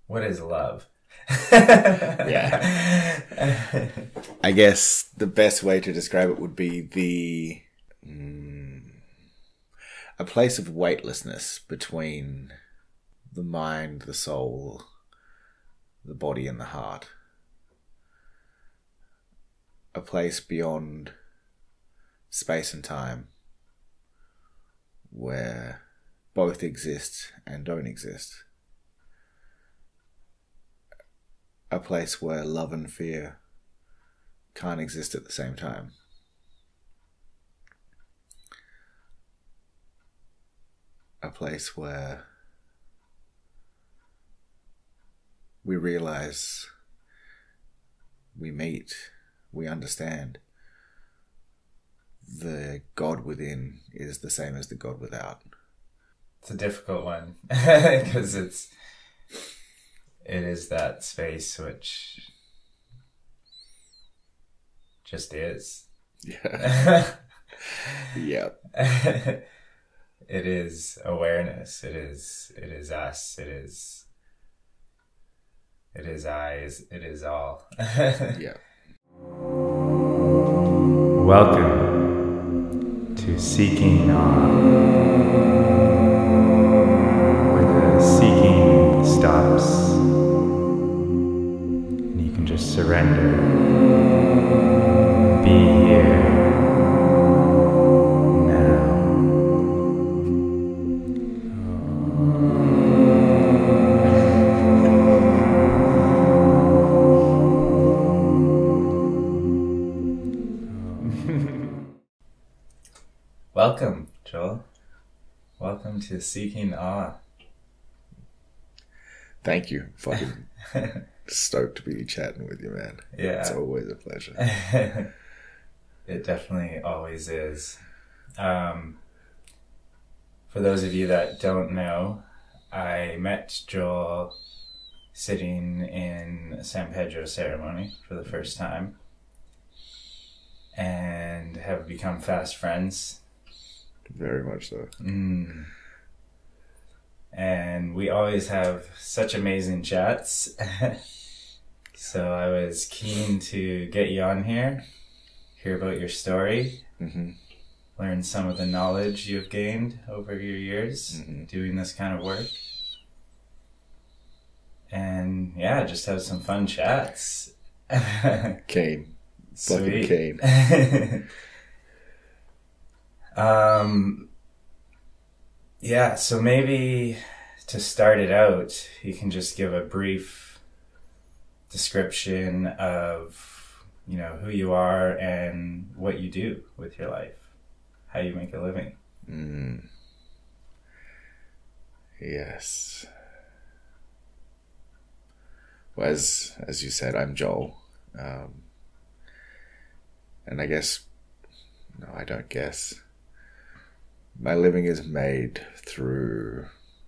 What is love? Yeah. I guess the best way to describe it would be a place of weightlessness between the mind, the soul, the body, and the heart. A place beyond space and time where both exist and don't exist. A place where love and fear can't exist at the same time. A place where we realize, we meet, we understand the God within is the same as the God without. It's a difficult one because it is that space which just is. Yeah. Yep. It is awareness. It is us. It is I. It is all. Yeah. Welcome to Seeking On, where the seeking stops and you can just surrender, be here now. Welcome, Joel. Welcome to Seeking Awe. Thank you. Fucking stoked to be chatting with you, man. Yeah. It's always a pleasure. It definitely always is. For those of you that don't know, I met Joel sitting in a San Pedro ceremony for the first time and have become fast friends. Very much so. And we always have such amazing chats. So I was keen to get you on here, hear about your story, learn some of the knowledge you've gained over your years doing this kind of work. And yeah, just have some fun chats. Kane. Sweet. Fucking Kane. Yeah, so maybe to start it out, you can just give a brief description of, who you are and what you do with your life, how you make a living. Yes. Well, as you said, I'm Joel. And I guess, no, I don't guess. My living is made through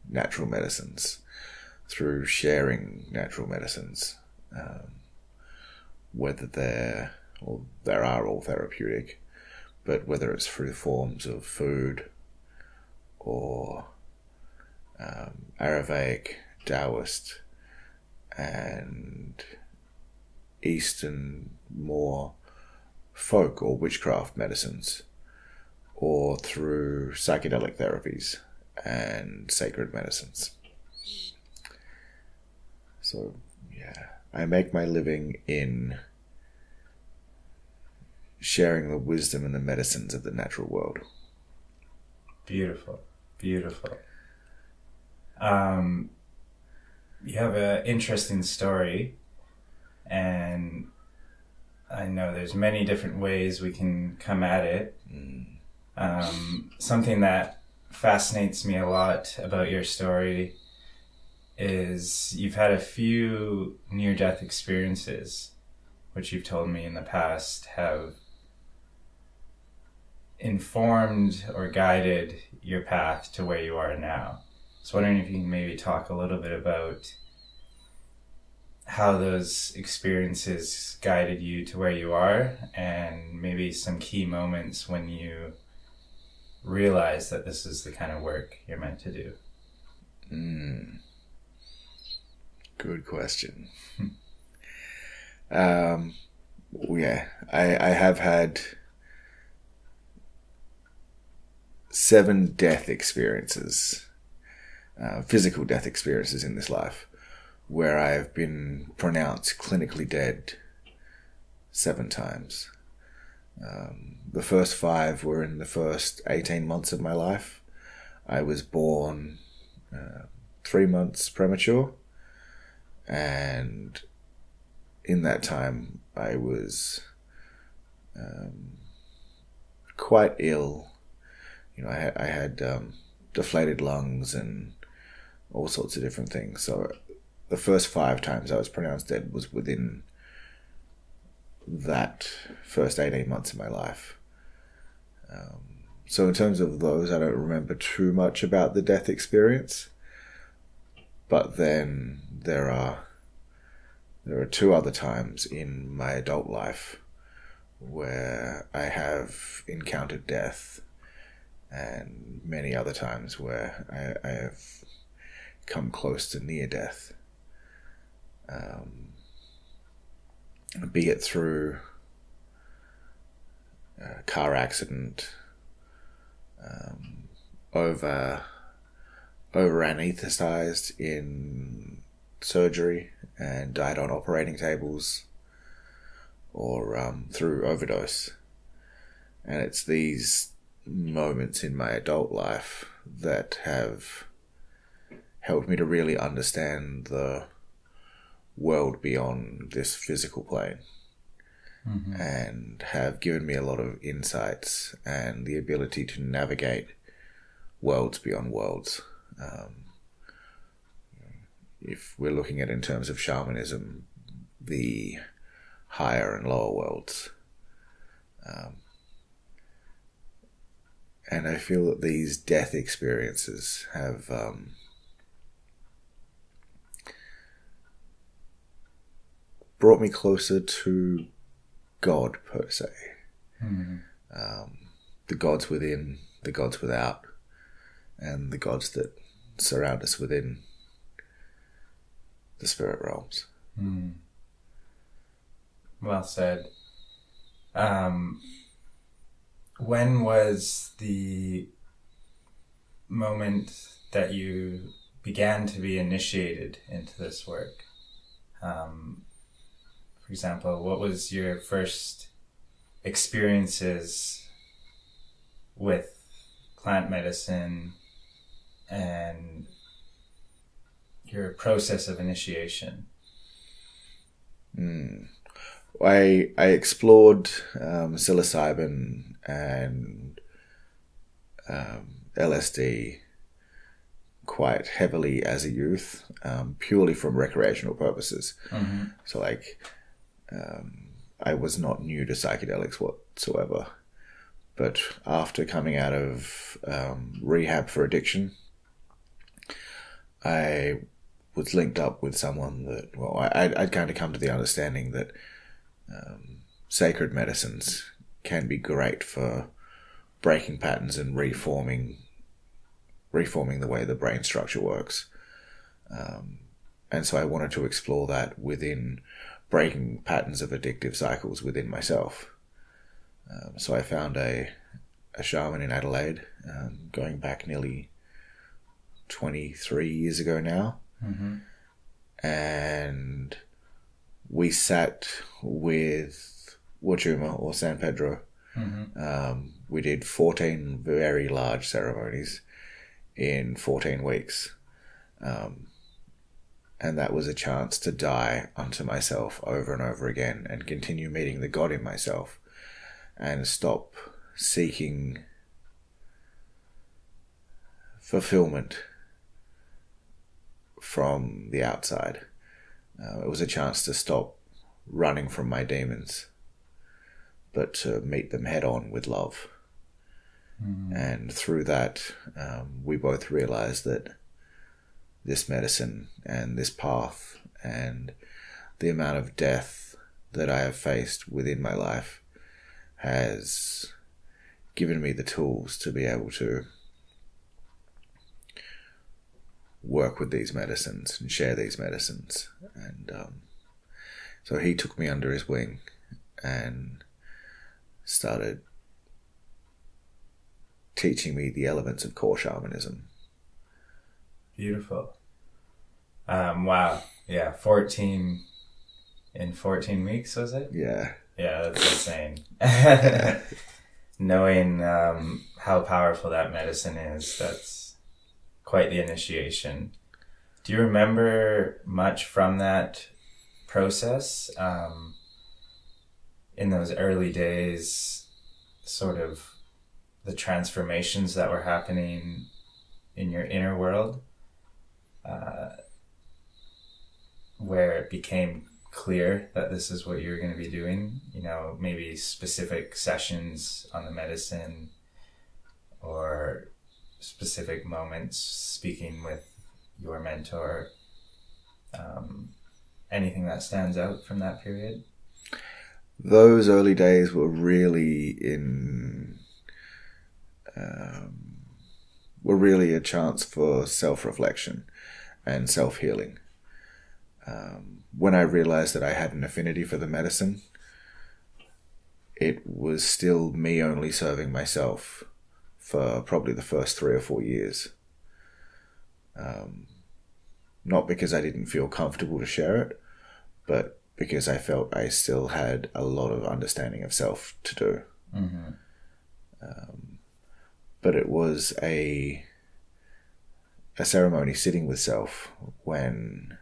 natural medicines, through sharing natural medicines, whether they're all therapeutic, but whether it's through forms of food or Ayurvedic, Taoist, and Eastern more folk or witchcraft medicines, or through psychedelic therapies and sacred medicines. So, yeah, I make my living in sharing the wisdom and the medicines of the natural world. Beautiful, beautiful. You have an interesting story, and I know there's many different ways we can come at it. Something that fascinates me a lot about your story is you've had a few near-death experiences, which you've told me in the past have informed or guided your path to where you are now. So wondering if you can maybe talk a little bit about how those experiences guided you to where you are, and maybe some key moments when you realize that this is the kind of work you're meant to do. Good question. Yeah, I have had 7 death experiences, physical death experiences in this life, where I have been pronounced clinically dead 7 times. The first 5 were in the first 18 months of my life. I was born 3 months premature, and in that time I was quite ill. You know, I had deflated lungs and all sorts of different things. So the first 5 times I was pronounced dead was within that first 18 months of my life. So in terms of those, I don't remember too much about the death experience. But then there are 2 other times in my adult life where I have encountered death, and many other times where I have come close to near death. Be it through a car accident, over anesthetized in surgery and died on operating tables, or through overdose. And it's these moments in my adult life that have helped me to really understand the world beyond this physical plane, and have given me a lot of insights and the ability to navigate worlds beyond worlds. If we're looking at it in terms of shamanism, the higher and lower worlds. And I feel that these death experiences have brought me closer to God, per se. The gods within, the gods without, and the gods that surround us within the spirit realms. Well said. When was the moment that you began to be initiated into this work? For example, what was your first experiences with plant medicine and your process of initiation? I explored psilocybin and LSD quite heavily as a youth, purely from recreational purposes. So like, I was not new to psychedelics whatsoever. But after coming out of rehab for addiction, I was linked up with someone that, well, I'd kind of come to the understanding that sacred medicines can be great for breaking patterns and reforming the way the brain structure works. And so I wanted to explore that within breaking patterns of addictive cycles within myself. So I found a shaman in Adelaide, going back nearly 23 years ago now. And we sat with Wachuma, or San Pedro. We did 14 very large ceremonies in 14 weeks. And that was a chance to die unto myself over and over again, and continue meeting the God in myself, and stop seeking fulfillment from the outside. It was a chance to stop running from my demons, but to meet them head on with love. And through that, we both realized that this medicine and this path and the amount of death that I have faced within my life has given me the tools to be able to work with these medicines and share these medicines. And so he took me under his wing and started teaching me the elements of core shamanism. Beautiful. Wow. Yeah, 14 weeks, was it? Yeah. Yeah, that's insane. Knowing how powerful that medicine is, that's quite the initiation. Do you remember much from that process? In those early days, sort of the transformations that were happening in your inner world, where it became clear that this is what you're going to be doing, you know, maybe specific sessions on the medicine or specific moments speaking with your mentor, anything that stands out from that period? Those early days were really a chance for self-reflection and self-healing. When I realized that I had an affinity for the medicine, it was still me only serving myself for probably the first 3 or 4 years. Not because I didn't feel comfortable to share it, but because I felt I still had a lot of understanding of self to do. Mm-hmm. But it was a ceremony sitting with self when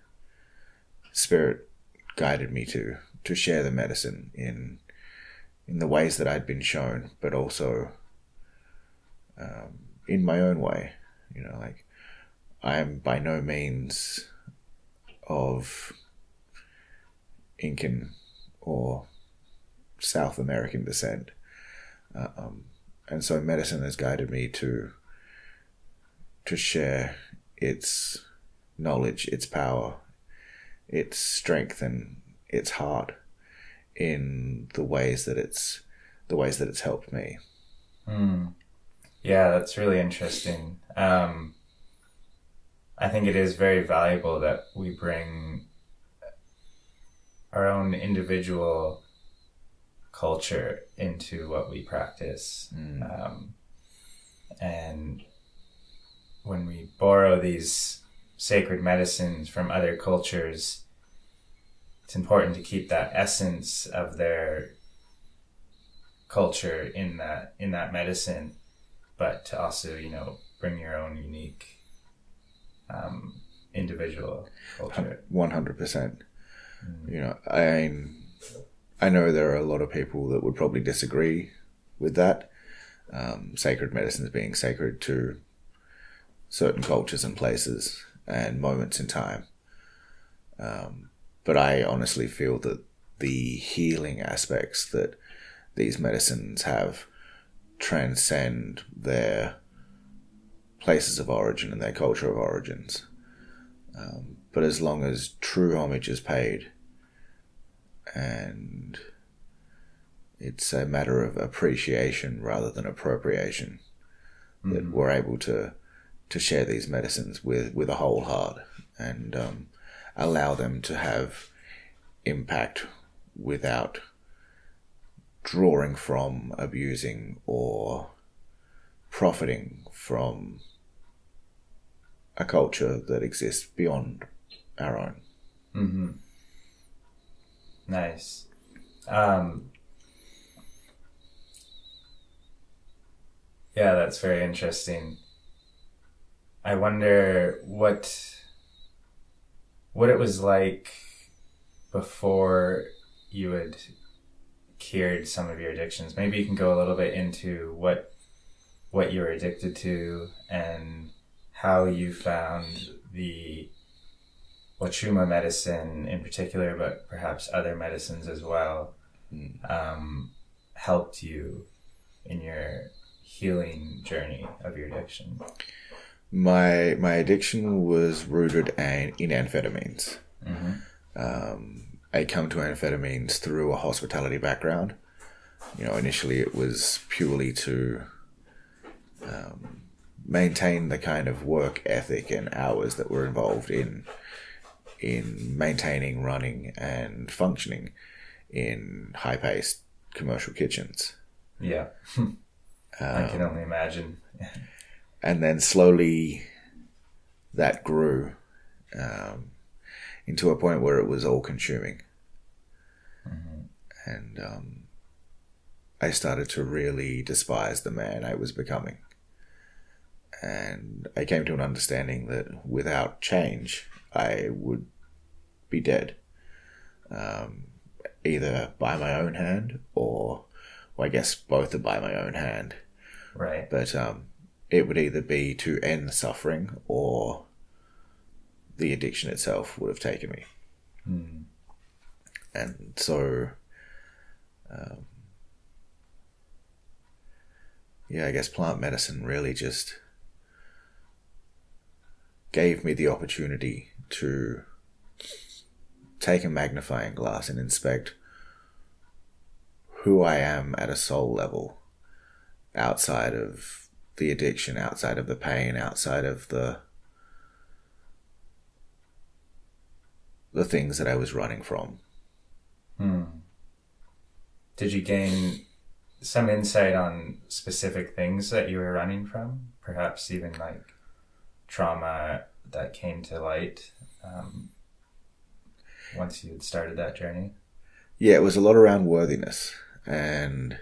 Spirit guided me to share the medicine in the ways that I'd been shown, but also in my own way. You know, like, I am by no means of Incan or South American descent. And so medicine has guided me to share its knowledge, its power, its strength, and its heart in the ways that it's helped me. Yeah, that's really interesting. I think it is very valuable that we bring our own individual culture into what we practice. And when we borrow these sacred medicines from other cultures, it's important to keep that essence of their culture in that medicine, but to also, you know, bring your own unique individual culture. 100%. You know, I know there are a lot of people that would probably disagree with that. Sacred medicines being sacred to certain cultures and places and moments in time. But I honestly feel that the healing aspects that these medicines have transcend their places of origin and their culture of origins. But as long as true homage is paid, and it's a matter of appreciation rather than appropriation, that we're able to share these medicines with a whole heart and allow them to have impact without drawing from, abusing, or profiting from a culture that exists beyond our own. Mm-hmm. Nice. Yeah, that's very interesting. I wonder what it was like before you had cured some of your addictions. Maybe you can go a little bit into what you were addicted to and how you found the Wachuma medicine in particular, but perhaps other medicines as well, helped you in your healing journey of your addiction. My addiction was rooted in amphetamines. I come to amphetamines through a hospitality background. You know, initially it was purely to maintain the kind of work ethic and hours that were involved in maintaining, running, and functioning in high-paced commercial kitchens. Yeah. I can only imagine. And then slowly that grew into a point where it was all-consuming. And I started to really despise the man I was becoming. And I came to an understanding that without change, I would be dead. Either by my own hand or, well, I guess both are by my own hand. Right. But it would either be to end the suffering or the addiction itself would have taken me. And so, I guess plant medicine really just gave me the opportunity to take a magnifying glass and inspect who I am at a soul level, outside of the addiction, outside of the pain, outside of the things that I was running from. Did you gain some insight on specific things that you were running from? Perhaps even like trauma that came to light once you had started that journey? Yeah, it was a lot around worthiness and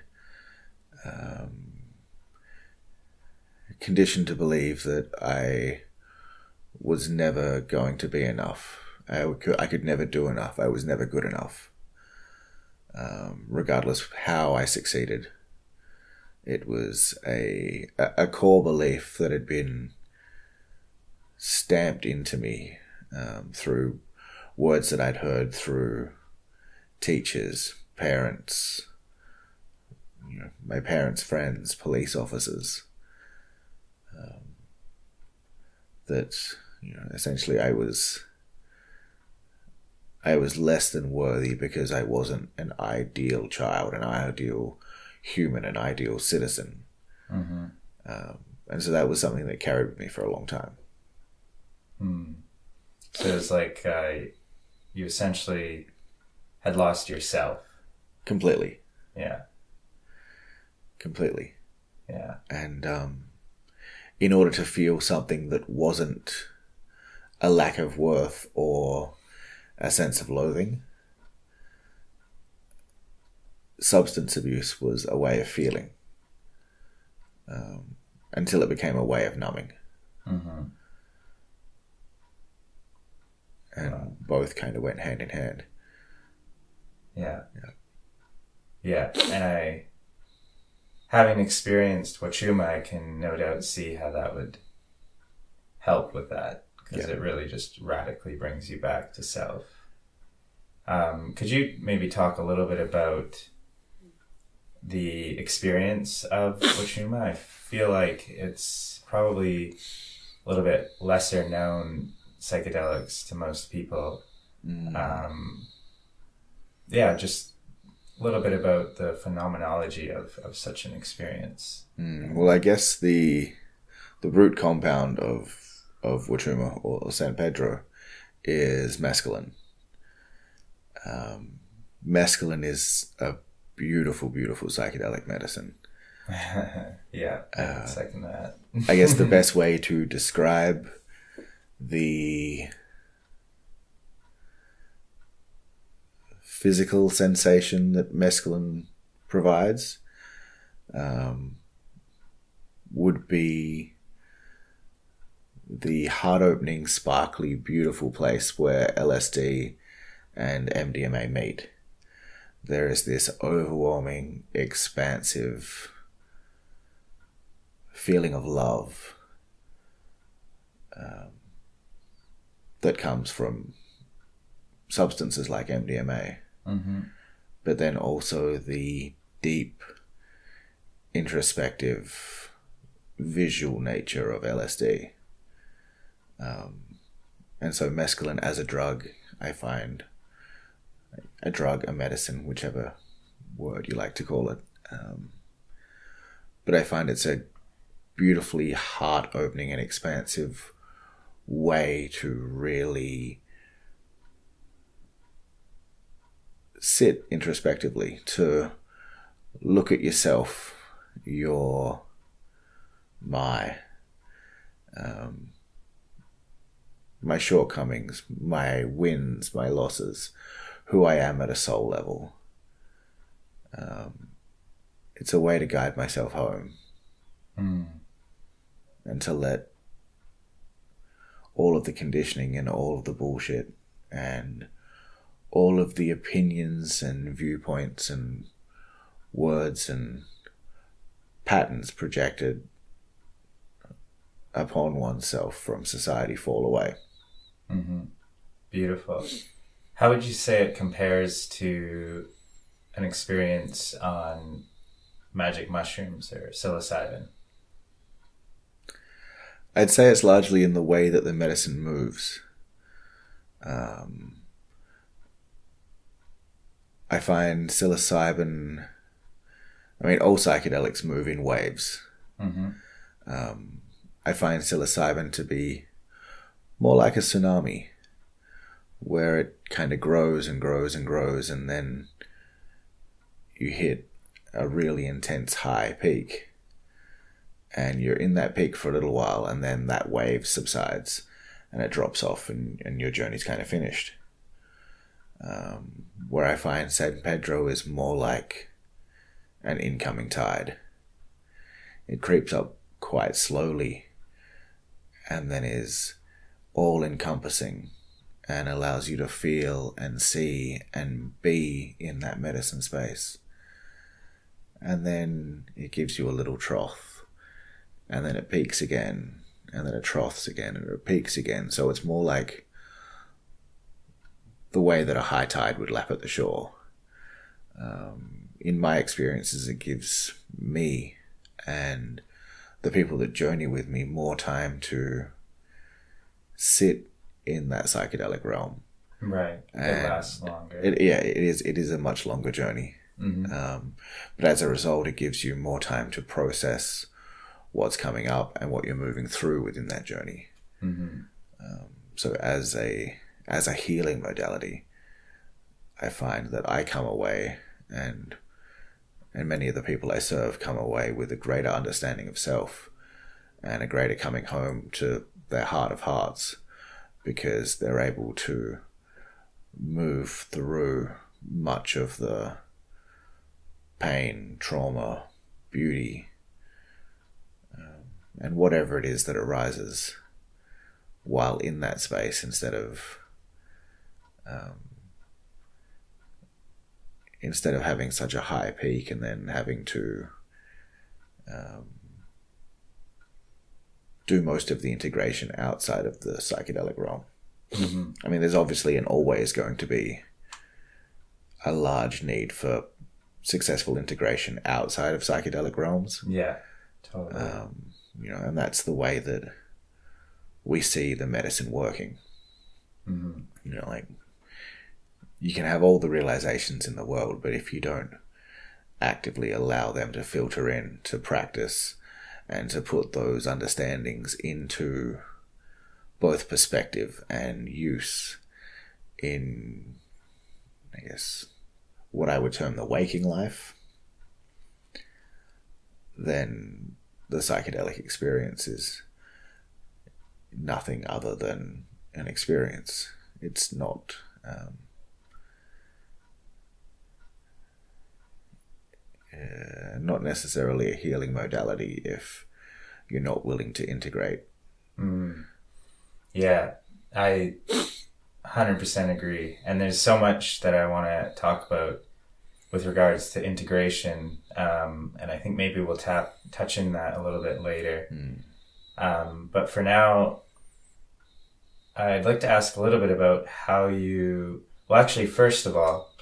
conditioned to believe that I was never going to be enough. I could never do enough. I was never good enough. Regardless of how I succeeded. It was a core belief that had been stamped into me through words that I'd heard through teachers, parents, my parents' friends, police officers, that essentially I was less than worthy because I wasn't an ideal child, an ideal human, an ideal citizen. And so that was something that carried with me for a long time. So it was like you essentially had lost yourself. Completely. Yeah. Completely. Yeah. And in order to feel something that wasn't a lack of worth or a sense of loathing, substance abuse was a way of feeling, until it became a way of numbing. And both kind of went hand in hand. Yeah. And having experienced Wachuma, I can no doubt see how that would help with that, because it really just radically brings you back to self. Could you maybe talk a little bit about the experience of Wachuma? I feel like it's probably a little bit lesser known psychedelics to most people. Just a little bit about the phenomenology of such an experience. Well, I guess the root compound of Wachuma or San Pedro is mescaline. Mescaline is a beautiful, beautiful psychedelic medicine. Yeah, I can second that. I guess the best way to describe the physical sensation that mescaline provides would be the heart-opening, sparkly, beautiful place where LSD and MDMA meet. There is this overwhelming, expansive feeling of love that comes from substances like MDMA, but then also the deep, introspective, visual nature of LSD. And so mescaline as a drug, I find, a drug, a medicine, whichever word you like to call it, but I find it's a beautifully heart-opening and expansive way to really sit introspectively, to look at yourself, my shortcomings, my wins, my losses, who I am at a soul level. It's a way to guide myself home. And to let all of the conditioning and all of the bullshit and all of the opinions and viewpoints and words and patterns projected upon oneself from society fall away. Beautiful. How would you say it compares to an experience on magic mushrooms or psilocybin? I'd say it's largely in the way that the medicine moves. I find psilocybin, all psychedelics move in waves. I find psilocybin to be more like a tsunami, where it kind of grows and grows and grows, and then you hit a really intense high peak. And you're in that peak for a little while, and then that wave subsides and it drops off, and your journey's kind of finished. Where I find San Pedro is more like an incoming tide. It creeps up quite slowly and then is all-encompassing and allows you to feel and see and be in that medicine space. And then it gives you a little trough, and then it peaks again, and then it troughs again, and it peaks again. So it's more like the way that a high tide would lap at the shore. In my experiences, it gives me and the people that journey with me more time to sit in that psychedelic realm. Right. It lasts longer. It is a much longer journey. But as a result, it gives you more time to process what's coming up and what you're moving through within that journey. So as a healing modality, I find that I come away, and many of the people I serve come away with a greater understanding of self and a greater coming home to their heart of hearts, because they're able to move through much of the pain, trauma, beauty, and whatever it is that arises while in that space, instead of having such a high peak and then having to do most of the integration outside of the psychedelic realm. There's obviously and always going to be a large need for successful integration outside of psychedelic realms. Yeah, totally. And that's the way that we see the medicine working. You can have all the realizations in the world, but if you don't actively allow them to filter in to practice and to put those understandings into both perspective and use in, I guess, what I would term the waking life, then the psychedelic experience is nothing other than an experience. It's not not necessarily a healing modality if you're not willing to integrate. Yeah, I 100% agree. And there's so much that I want to talk about with regards to integration, and I think maybe we'll touch in that a little bit later. But for now, I'd like to ask a little bit about how you... Well, actually, first of all,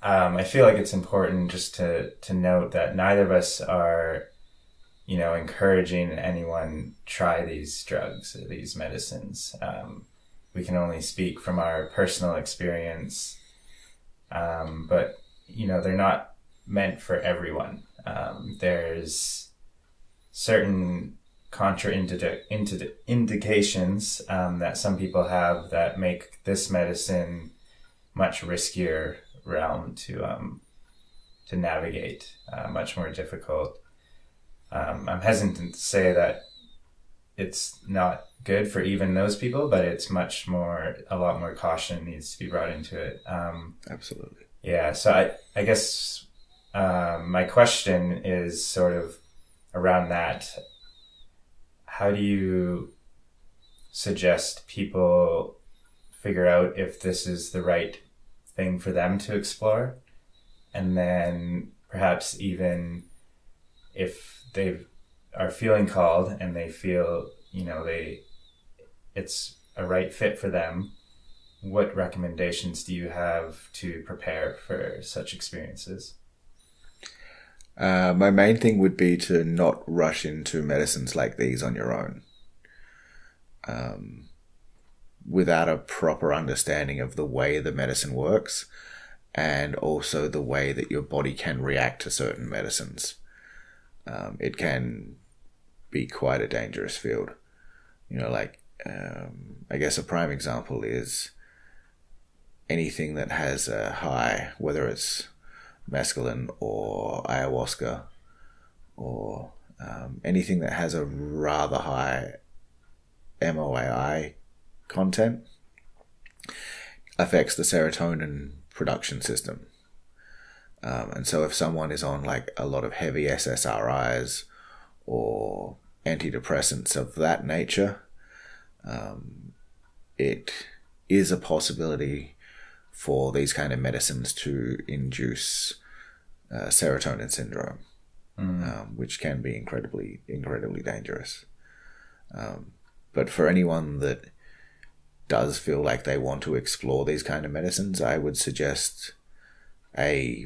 I feel like it's important just to note that neither of us are, encouraging anyone try these drugs or these medicines. We can only speak from our personal experience, but they're not meant for everyone. There's certain indications that some people have that make this medicine much riskier realm to navigate, much more difficult. I'm hesitant to say that it's not good for even those people, but it's a lot more caution needs to be brought into it. Absolutely. Yeah. So I guess my question is sort of around that. How do you suggest people figure out if this is the right thing for them to explore? And then perhaps even if they are feeling called and they feel, it's a right fit for them, what recommendations do you have to prepare for such experiences? My main thing would be to not rush into medicines like these on your own, without a proper understanding of the way the medicine works and also the way that your body can react to certain medicines. It can be quite a dangerous field. I guess a prime example is anything that has a high, whether it's mescaline or ayahuasca or anything that has a rather high MOAI content affects the serotonin production system. And so if someone is on like a lot of heavy SSRIs or antidepressants of that nature, it is a possibility for these kind of medicines to induce serotonin syndrome, which can be incredibly, incredibly dangerous. But for anyone that does feel like they want to explore these kind of medicines, I would suggest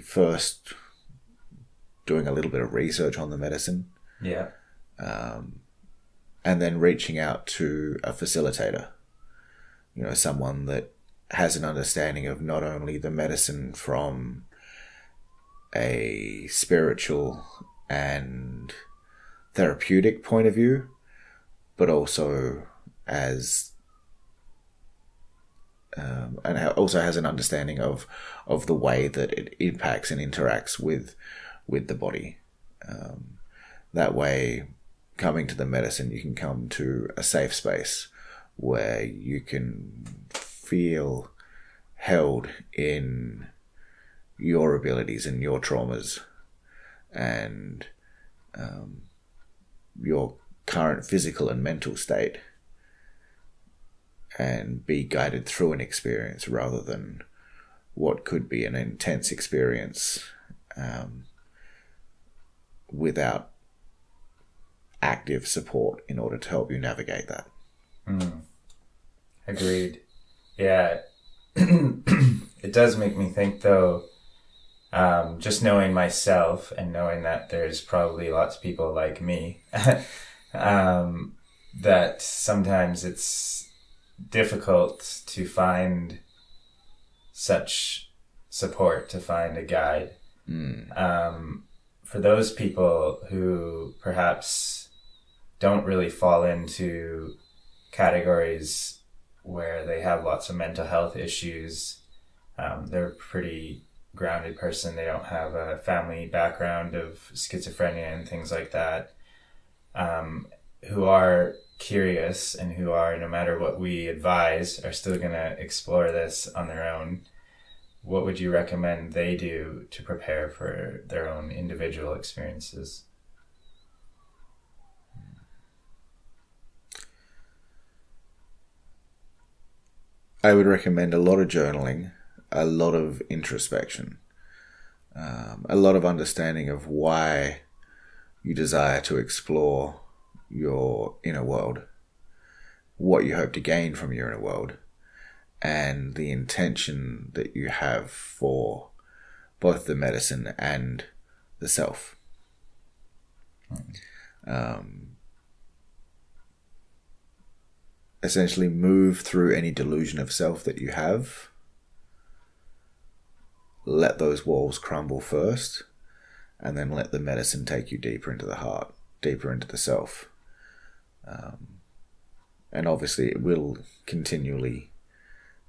first doing a little bit of research on the medicine. Yeah. And then reaching out to a facilitator, someone that has an understanding of not only the medicine from a spiritual and therapeutic point of view, but also and also has an understanding of the way that it impacts and interacts with the body. That way, coming to the medicine, you can come to a safe space where you can feel held in your abilities and your traumas and your current physical and mental state, and be guided through an experience rather than what could be an intense experience without active support in order to help you navigate that. Agreed. Yeah. It does make me think, though, just knowing myself and knowing that there's probably lots of people like me, that sometimes it's difficult to find such support, to find a guide. For those people who perhaps don't really fall into categories where they have lots of mental health issues, they're a pretty grounded person, they don't have a family background of schizophrenia and things like that, who are curious and who are, no matter what we advise, are still going to explore this on their own, what would you recommend they do to prepare for their own individual experiences? I would recommend a lot of journaling, a lot of introspection, a lot of understanding of why you desire to explore your inner world, what you hope to gain from your inner world, and the intention that you have for both the medicine and the self. Essentially move through any delusion of self that you have. Let those walls crumble first, and then let the medicine take you deeper into the heart, deeper into the self. And obviously it will continually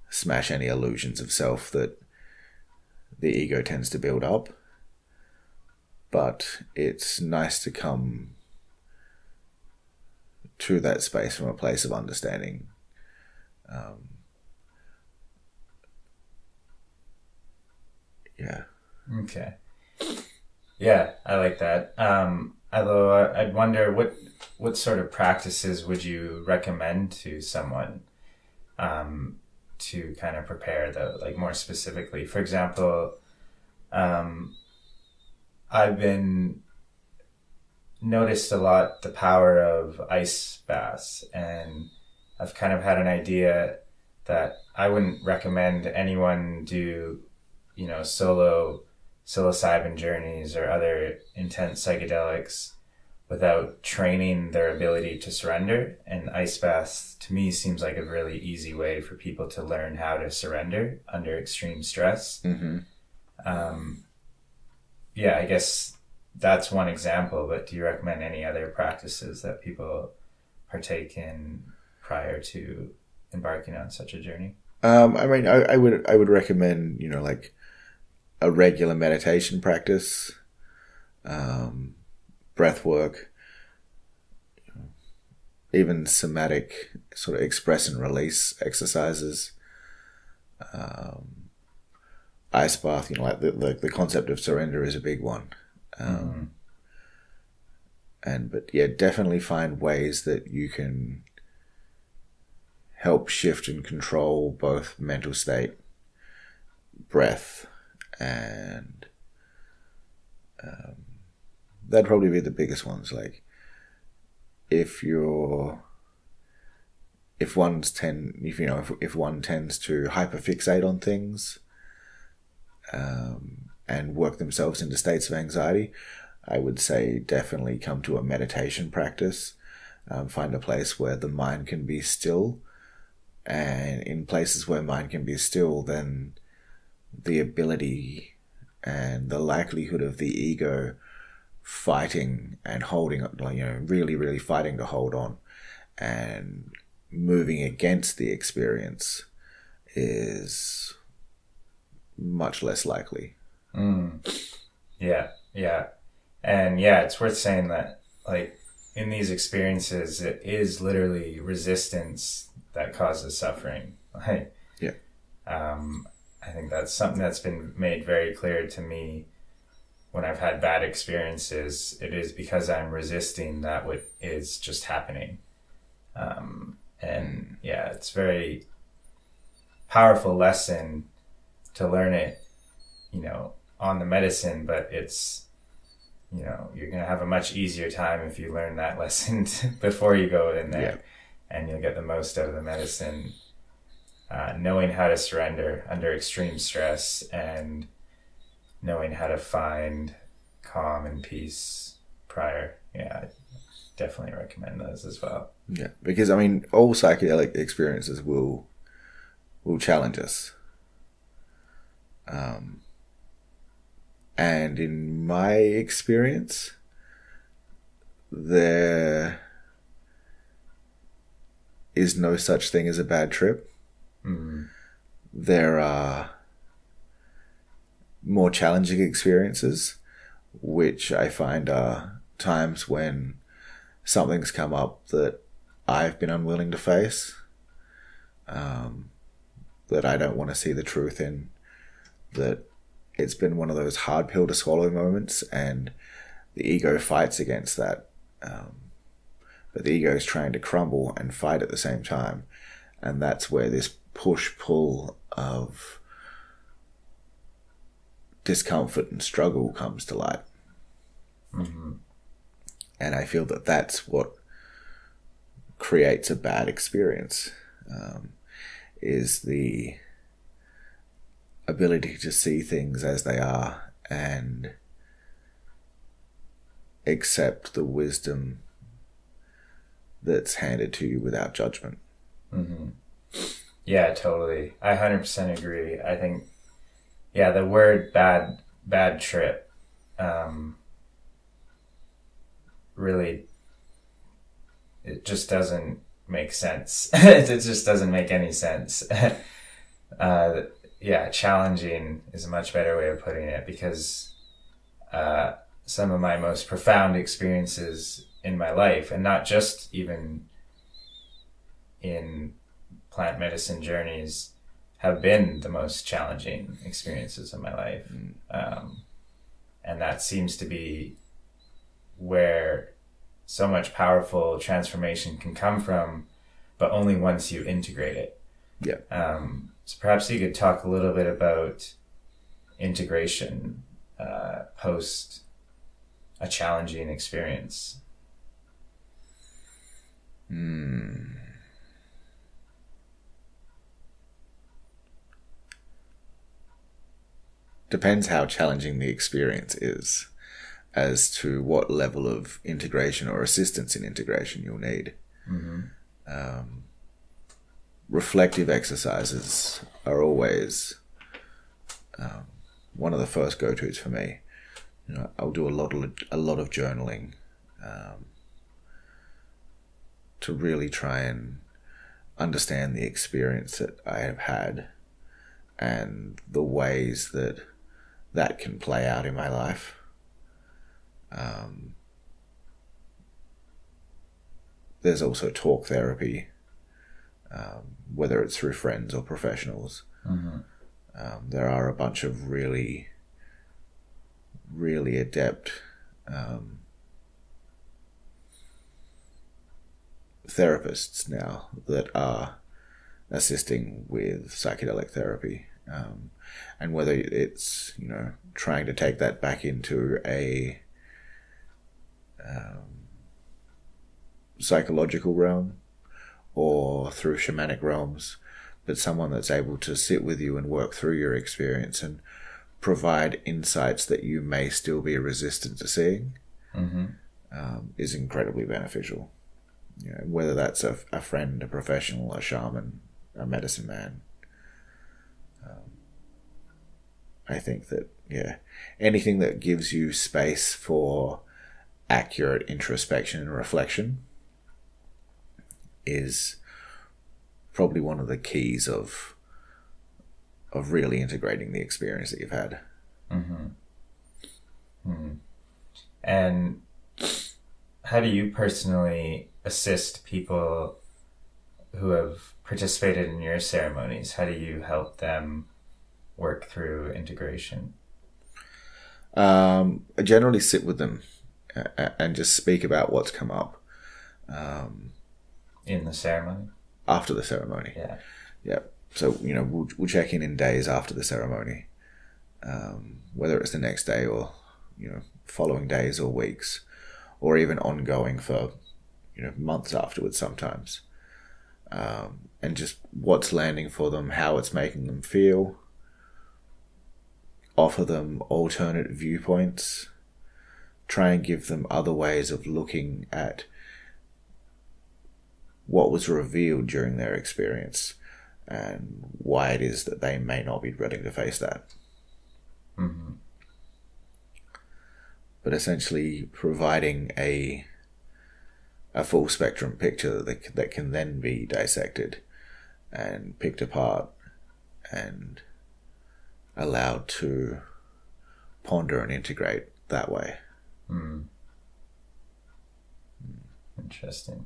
smash any illusions of self that the ego tends to build up. But it's nice to come to that space from a place of understanding. Yeah. Okay. Yeah, I like that. Although I'd wonder what sort of practices would you recommend to someone to kind of prepare, like more specifically? For example, I've been noticed a lot the power of ice baths, and I've kind of had an idea that I wouldn't recommend anyone do, solo psilocybin journeys or other intense psychedelics without training their ability to surrender. And ice baths, to me, seems like a really easy way for people to learn how to surrender under extreme stress. Mm-hmm. Yeah, I guess that's one example, but do you recommend any other practices that people partake in prior to embarking on such a journey? I mean, I would recommend, like a regular meditation practice, breath work, even somatic sort of express and release exercises, ice bath, like the concept of surrender is a big one. But yeah, definitely find ways that you can help shift and control both mental state, breath, and that'd probably be the biggest ones. Like if one tends to hyperfixate on things and work themselves into states of anxiety, I would say definitely come to a meditation practice. Find a place where the mind can be still, and in places where mind can be still, then the ability and the likelihood of the ego fighting and holding, really, really fighting to hold on and moving against the experience is much less likely. Yeah. And yeah, it's worth saying that, like, in these experiences, it is literally resistance that causes suffering. Like, yeah. I think that's something that's been made very clear to me when I've had bad experiences. It is because I'm resisting that what is just happening. And yeah, it's a very powerful lesson to learn it, on the medicine, but it's, you're going to have a much easier time if you learn that lesson before you go in there, and you'll get the most out of the medicine. Knowing how to surrender under extreme stress and knowing how to find calm and peace prior. Yeah, I definitely recommend those as well. Yeah, because I mean, all psychedelic experiences will challenge us. And in my experience, there is no such thing as a bad trip. There are more challenging experiences, which I find are times when something's come up that I've been unwilling to face, that I don't want to see the truth in, that it's been one of those hard pill to swallow moments, and the ego fights against that. But the ego is trying to crumble and fight at the same time. And that's where this push-pull of discomfort and struggle comes to light. And I feel that that's what creates a bad experience, is the ability to see things as they are and accept the wisdom that's handed to you without judgment. Yeah, totally. I 100% agree. I think, the word bad trip, really, it just doesn't make sense. It just doesn't make any sense. Yeah, challenging is a much better way of putting it, because some of my most profound experiences in my life, and not just even in plant medicine journeys, have been the most challenging experiences of my life. And that seems to be where so much powerful transformation can come from, but only once you integrate it. Yeah. So perhaps you could talk a little bit about integration post a challenging experience. Depends how challenging the experience is as to what level of integration or assistance in integration you'll need. Reflective exercises are always one of the first go-tos for me. I'll do a lot of journaling to really try and understand the experience that I have had and the ways that can play out in my life. There's also talk therapy, whether it's through friends or professionals. There are a bunch of really, really adept therapists now that are assisting with psychedelic therapy. And whether it's, trying to take that back into a psychological realm or through shamanic realms, but someone that's able to sit with you and work through your experience and provide insights that you may still be resistant to seeing, is incredibly beneficial. Whether that's a friend, a professional, a shaman, a medicine man. I think that, anything that gives you space for accurate introspection and reflection is probably one of the keys of really integrating the experience that you've had. And how do you personally assist people who have participated in your ceremonies? How do you help them work through integration? I generally sit with them and just speak about what's come up. In the ceremony? After the ceremony. Yeah. So, we'll check in days after the ceremony, whether it's the next day or, following days or weeks, or even ongoing for, months afterwards sometimes. And just what's landing for them, how it's making them feel, offer them alternate viewpoints, try and give them other ways of looking at what was revealed during their experience and why it is that they may not be ready to face that. But essentially providing a full spectrum picture that can then be dissected and picked apart and allowed to ponder and integrate that way. Interesting.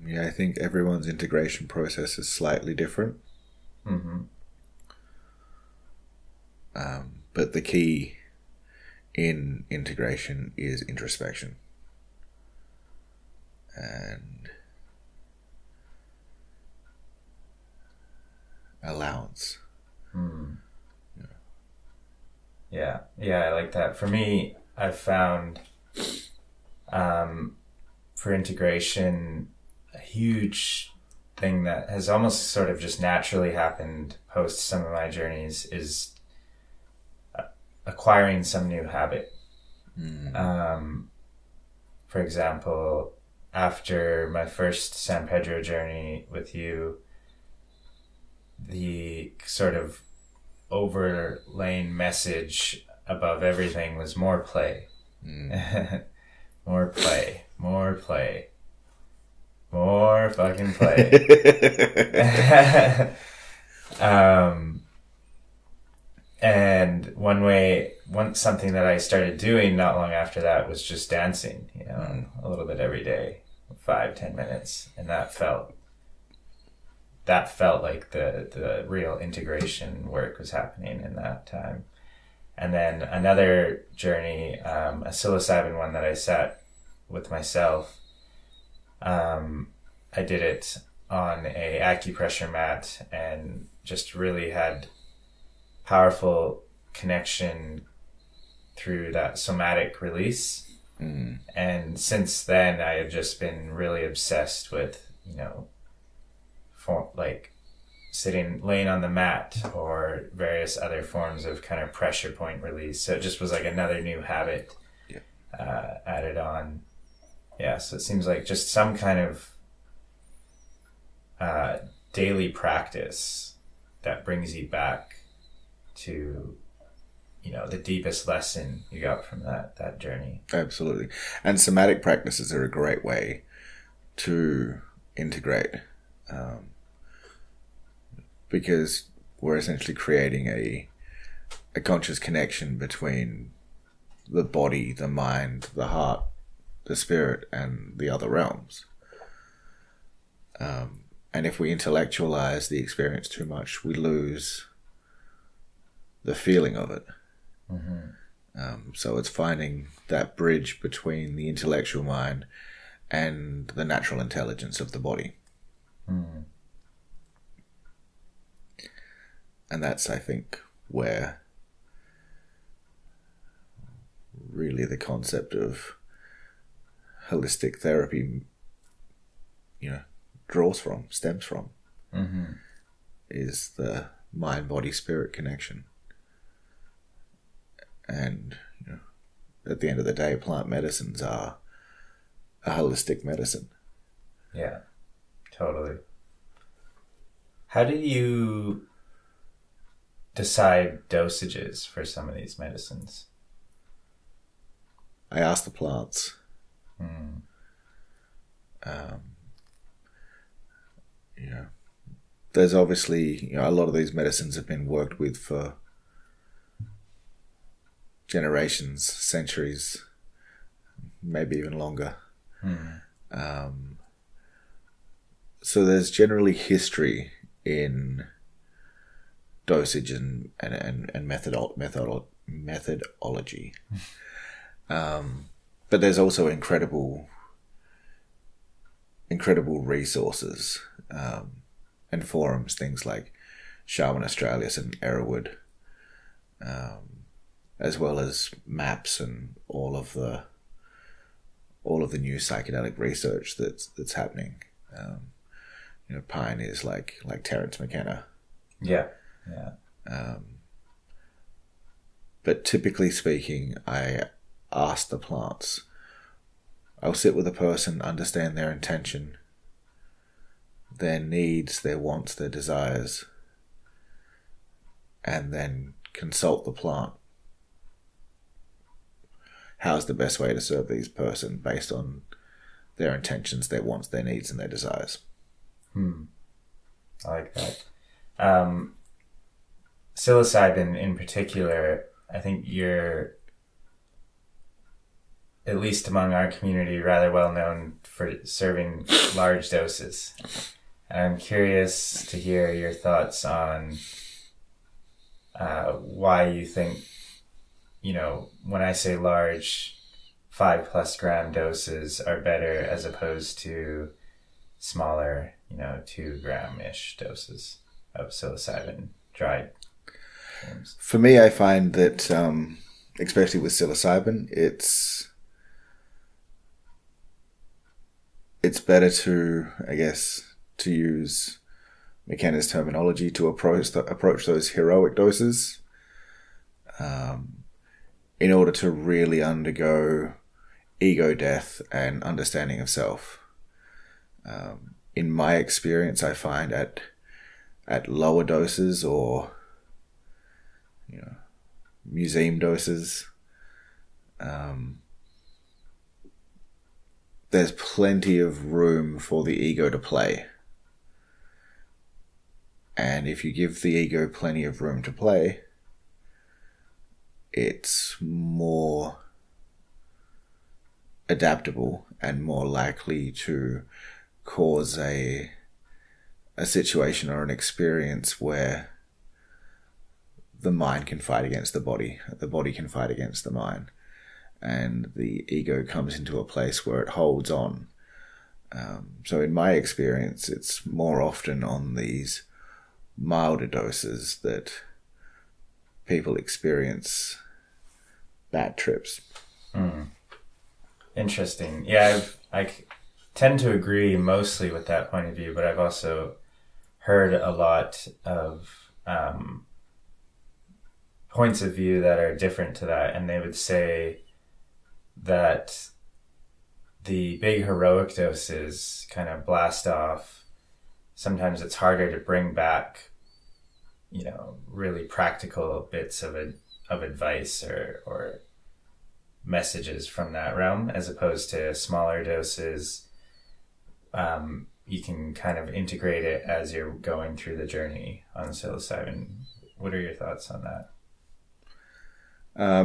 Yeah, I think everyone's integration process is slightly different. But the key in integration is introspection and allowance. Yeah, I like that. For me, I've found for integration, a huge thing that has almost sort of just naturally happened post some of my journeys is acquiring some new habit. For example, after my first San Pedro journey with you, the sort of overlaying message above everything was more play. More play, more play, more fucking play. And something that I started doing not long after that was just dancing, a little bit every day, 5-10 minutes. And that felt like the real integration work was happening in that time. And then another journey, a psilocybin one that I sat with myself, I did it on a acupressure mat and just really had powerful connection through that somatic release. And since then I have just been really obsessed with, laying on the mat or various other forms of kind of pressure point release. So it just was like another new habit added on. Yeah, so it seems like just some kind of daily practice that brings you back to, the deepest lesson you got from that journey. Absolutely. And somatic practices are a great way to integrate, because we're essentially creating a conscious connection between the body, the mind, the heart, the spirit, and the other realms. And if we intellectualize the experience too much, we lose the feeling of it. So it's finding that bridge between the intellectual mind and the natural intelligence of the body. And that's, I think, where really the concept of holistic therapy, stems from, is the mind-body-spirit connection. And, at the end of the day, plant medicines are a holistic medicine. Yeah, totally. How do you decide dosages for some of these medicines? I ask the plants. There's obviously, a lot of these medicines have been worked with for generations, centuries, maybe even longer. So there's generally history in dosage and methodology. But there's also incredible resources and forums, things like Shaman Australis and Erowid, as well as maps and all of the new psychedelic research that's happening. Pioneers like Terence McKenna. Yeah. But typically speaking, I ask the plants. I'll sit with a person, understand their intention, their needs, their wants, their desires, and then consult the plant. How's the best way to serve these person based on their intentions, their wants, their needs, and their desires? I like that. Psilocybin in particular, I think you're, at least among our community, rather well known for serving large doses. And I'm curious to hear your thoughts on why you think, when I say large, 5+ gram doses are better as opposed to smaller, 2 gram-ish doses of psilocybin dried forms. For me, I find that, especially with psilocybin, it's better to, I guess, to use McKenna's terminology, to approach those heroic doses, in order to really undergo ego death and understanding of self. In my experience, I find at lower doses, or museum doses. There's plenty of room for the ego to play. And if you give the ego plenty of room to play, it's more adaptable and more likely to cause a situation or an experience where the mind can fight against the body can fight against the mind, and the ego comes into a place where it holds on. So in my experience, it's more often on these milder doses that people experience bad trips. Interesting. Yeah, I tend to agree mostly with that point of view, but I've also heard a lot of points of view that are different to that, and they would say that the big heroic doses kind of blast off. Sometimes it's harder to bring back, really practical bits of advice or messages from that realm, as opposed to smaller doses. You can kind of integrate it as you're going through the journey on psilocybin. What are your thoughts on that?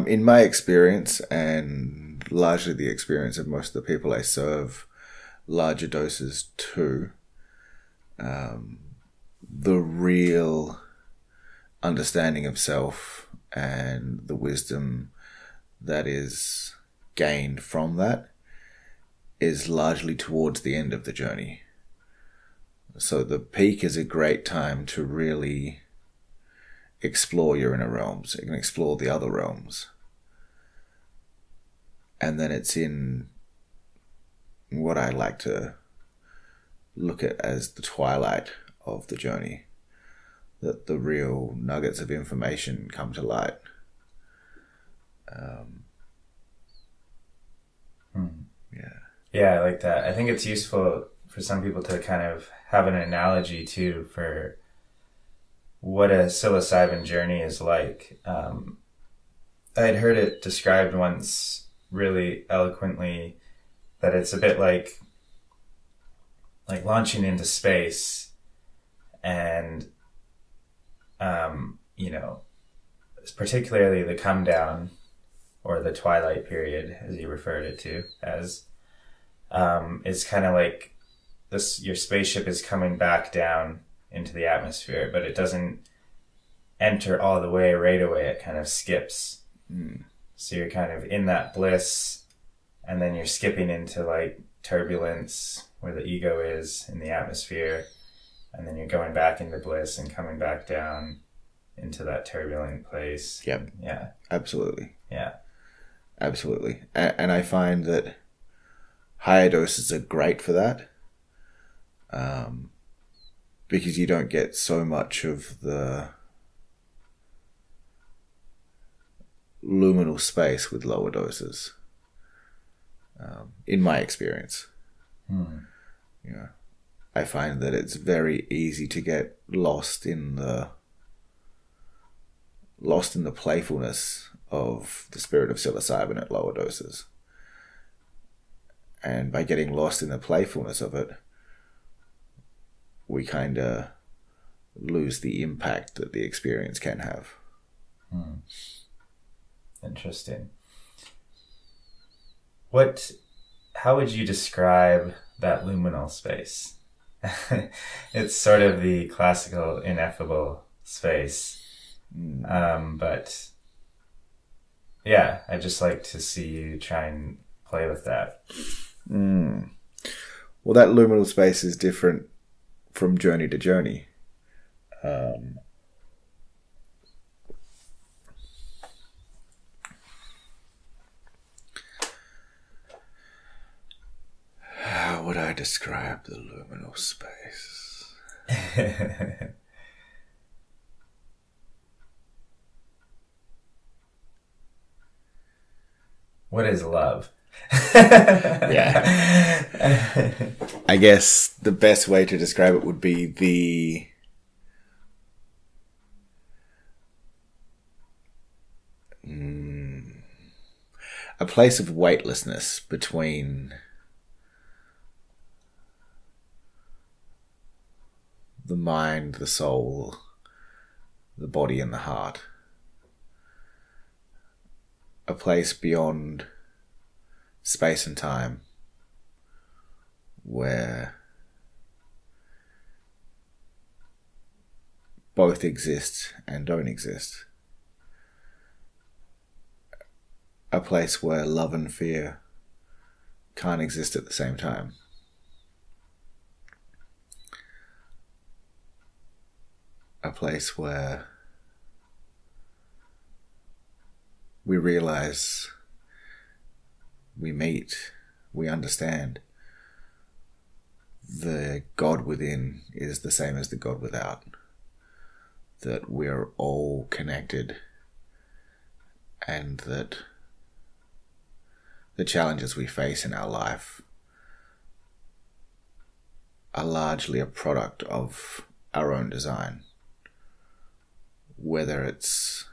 In my experience, and largely the experience of most of the people I serve, larger doses too, the real understanding of self and the wisdom that is gained from that is largely towards the end of the journey. So the peak is a great time to really explore your inner realms. You can explore the other realms. And then it's in what I like to look at as the twilight of the journey, that the real nuggets of information come to light. Yeah, I like that. I think it's useful for some people to kind of have an analogy too for what a psilocybin journey is like. I had heard it described once really eloquently that it's a bit like launching into space, and particularly the come down or the twilight period, as you referred it to as, is kind of like this. Your spaceship is coming back down into the atmosphere, but it doesn't enter all the way right away. It kind of skips. So you're kind of in that bliss, and then you're skipping into like turbulence where the ego is in the atmosphere, and then you're going back into bliss and coming back down into that turbulent place. Yep. Yeah. Absolutely. Yeah. Absolutely. And I find that higher doses are great for that, because you don't get so much of the luminal space with lower doses, in my experience. I find that it's very easy to get lost in the playfulness of the spirit of psilocybin at lower doses. And by getting lost in the playfulness of it, we kind of lose the impact that the experience can have. Interesting. How would you describe that luminal space? It's sort of the classical ineffable space. But yeah, I just like to see you try and play with that. Well, that luminal space is different from journey to journey. How would I describe the luminal space? What is love? Yeah. I guess the best way to describe it would be a place of weightlessness between the mind, the soul, the body and the heart. A place beyond space and time where both exist and don't exist. A place where love and fear can't exist at the same time. A place where we realize, we meet, we understand the God within is the same as the God without. That we're all connected, and that the challenges we face in our life are largely a product of our own design. Whether it's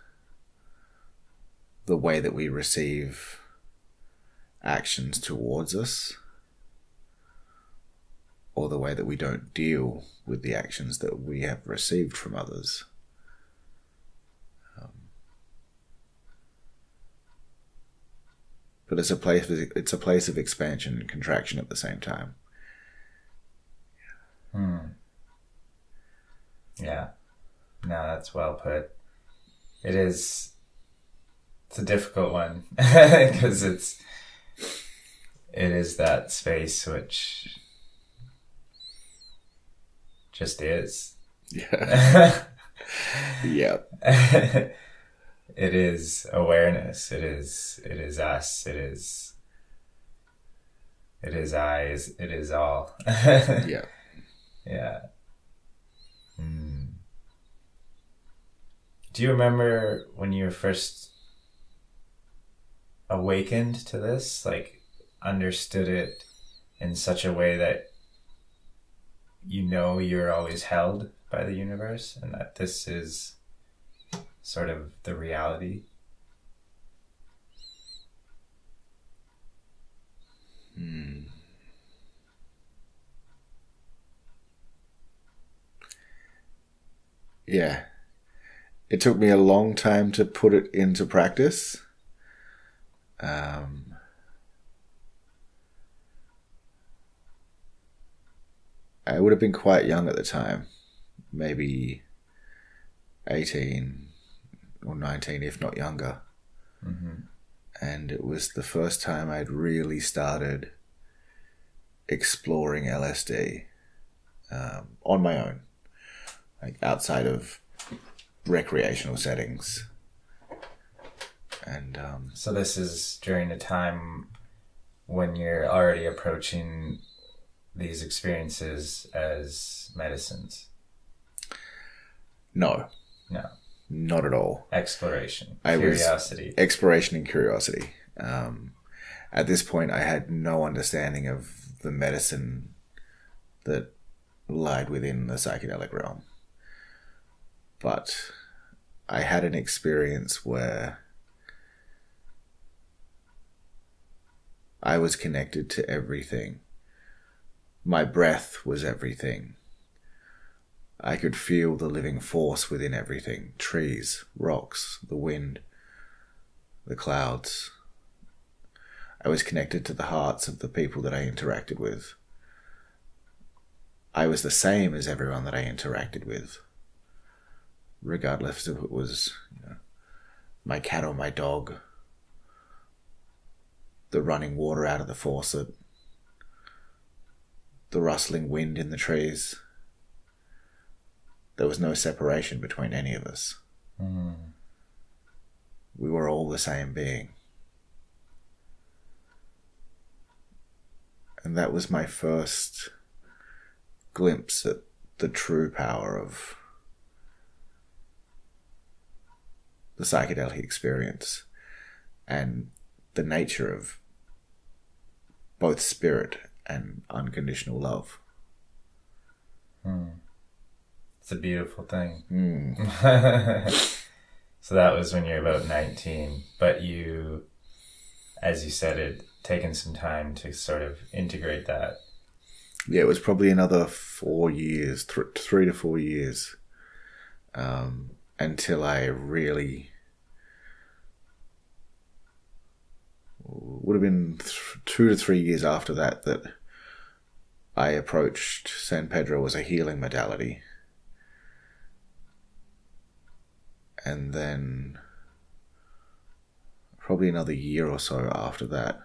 the way that we receive actions towards us, or the way that we don't deal with the actions that we have received from others. But it's a place of expansion and contraction at the same time. Yeah. No, that's well put. It's a difficult one because it is that space which just is. Yeah. Yep. It is awareness. It is us. It is I. It is all. Yeah. Yeah. Do you remember when you were first awakened to this? Like, understood it in such a way that you're always held by the universe and that this is sort of the reality? Yeah. It took me a long time to put it into practice. I would have been quite young at the time, maybe 18 or 19, if not younger. Mm-hmm. And it was the first time I'd really started exploring LSD on my own, like outside of recreational settings. And so this is during a time when you're already approaching these experiences as medicines? No, not at all. Exploration, curiosity. Exploration and curiosity. At this point, I had no understanding of the medicine that lied within the psychedelic realm. But I had an experience where I was connected to everything. My breath was everything. I could feel the living force within everything. Trees, rocks, the wind, the clouds. I was connected to the hearts of the people that I interacted with. I was the same as everyone that I interacted with, regardless if it was, my cat or my dog, the running water out of the faucet, the rustling wind in the trees. There was no separation between any of us. We were all the same being. And that was my first glimpse at the true power of the psychedelic experience and the nature of both spirit and unconditional love. It's a beautiful thing. So that was when you're about 19, but you as you said, it taken some time to sort of integrate that. Yeah, it was probably another 4 years, 3 to 4 years, until I really would have been 2 to 3 years after that I approached San Pedro as a healing modality. And then probably another year or so after that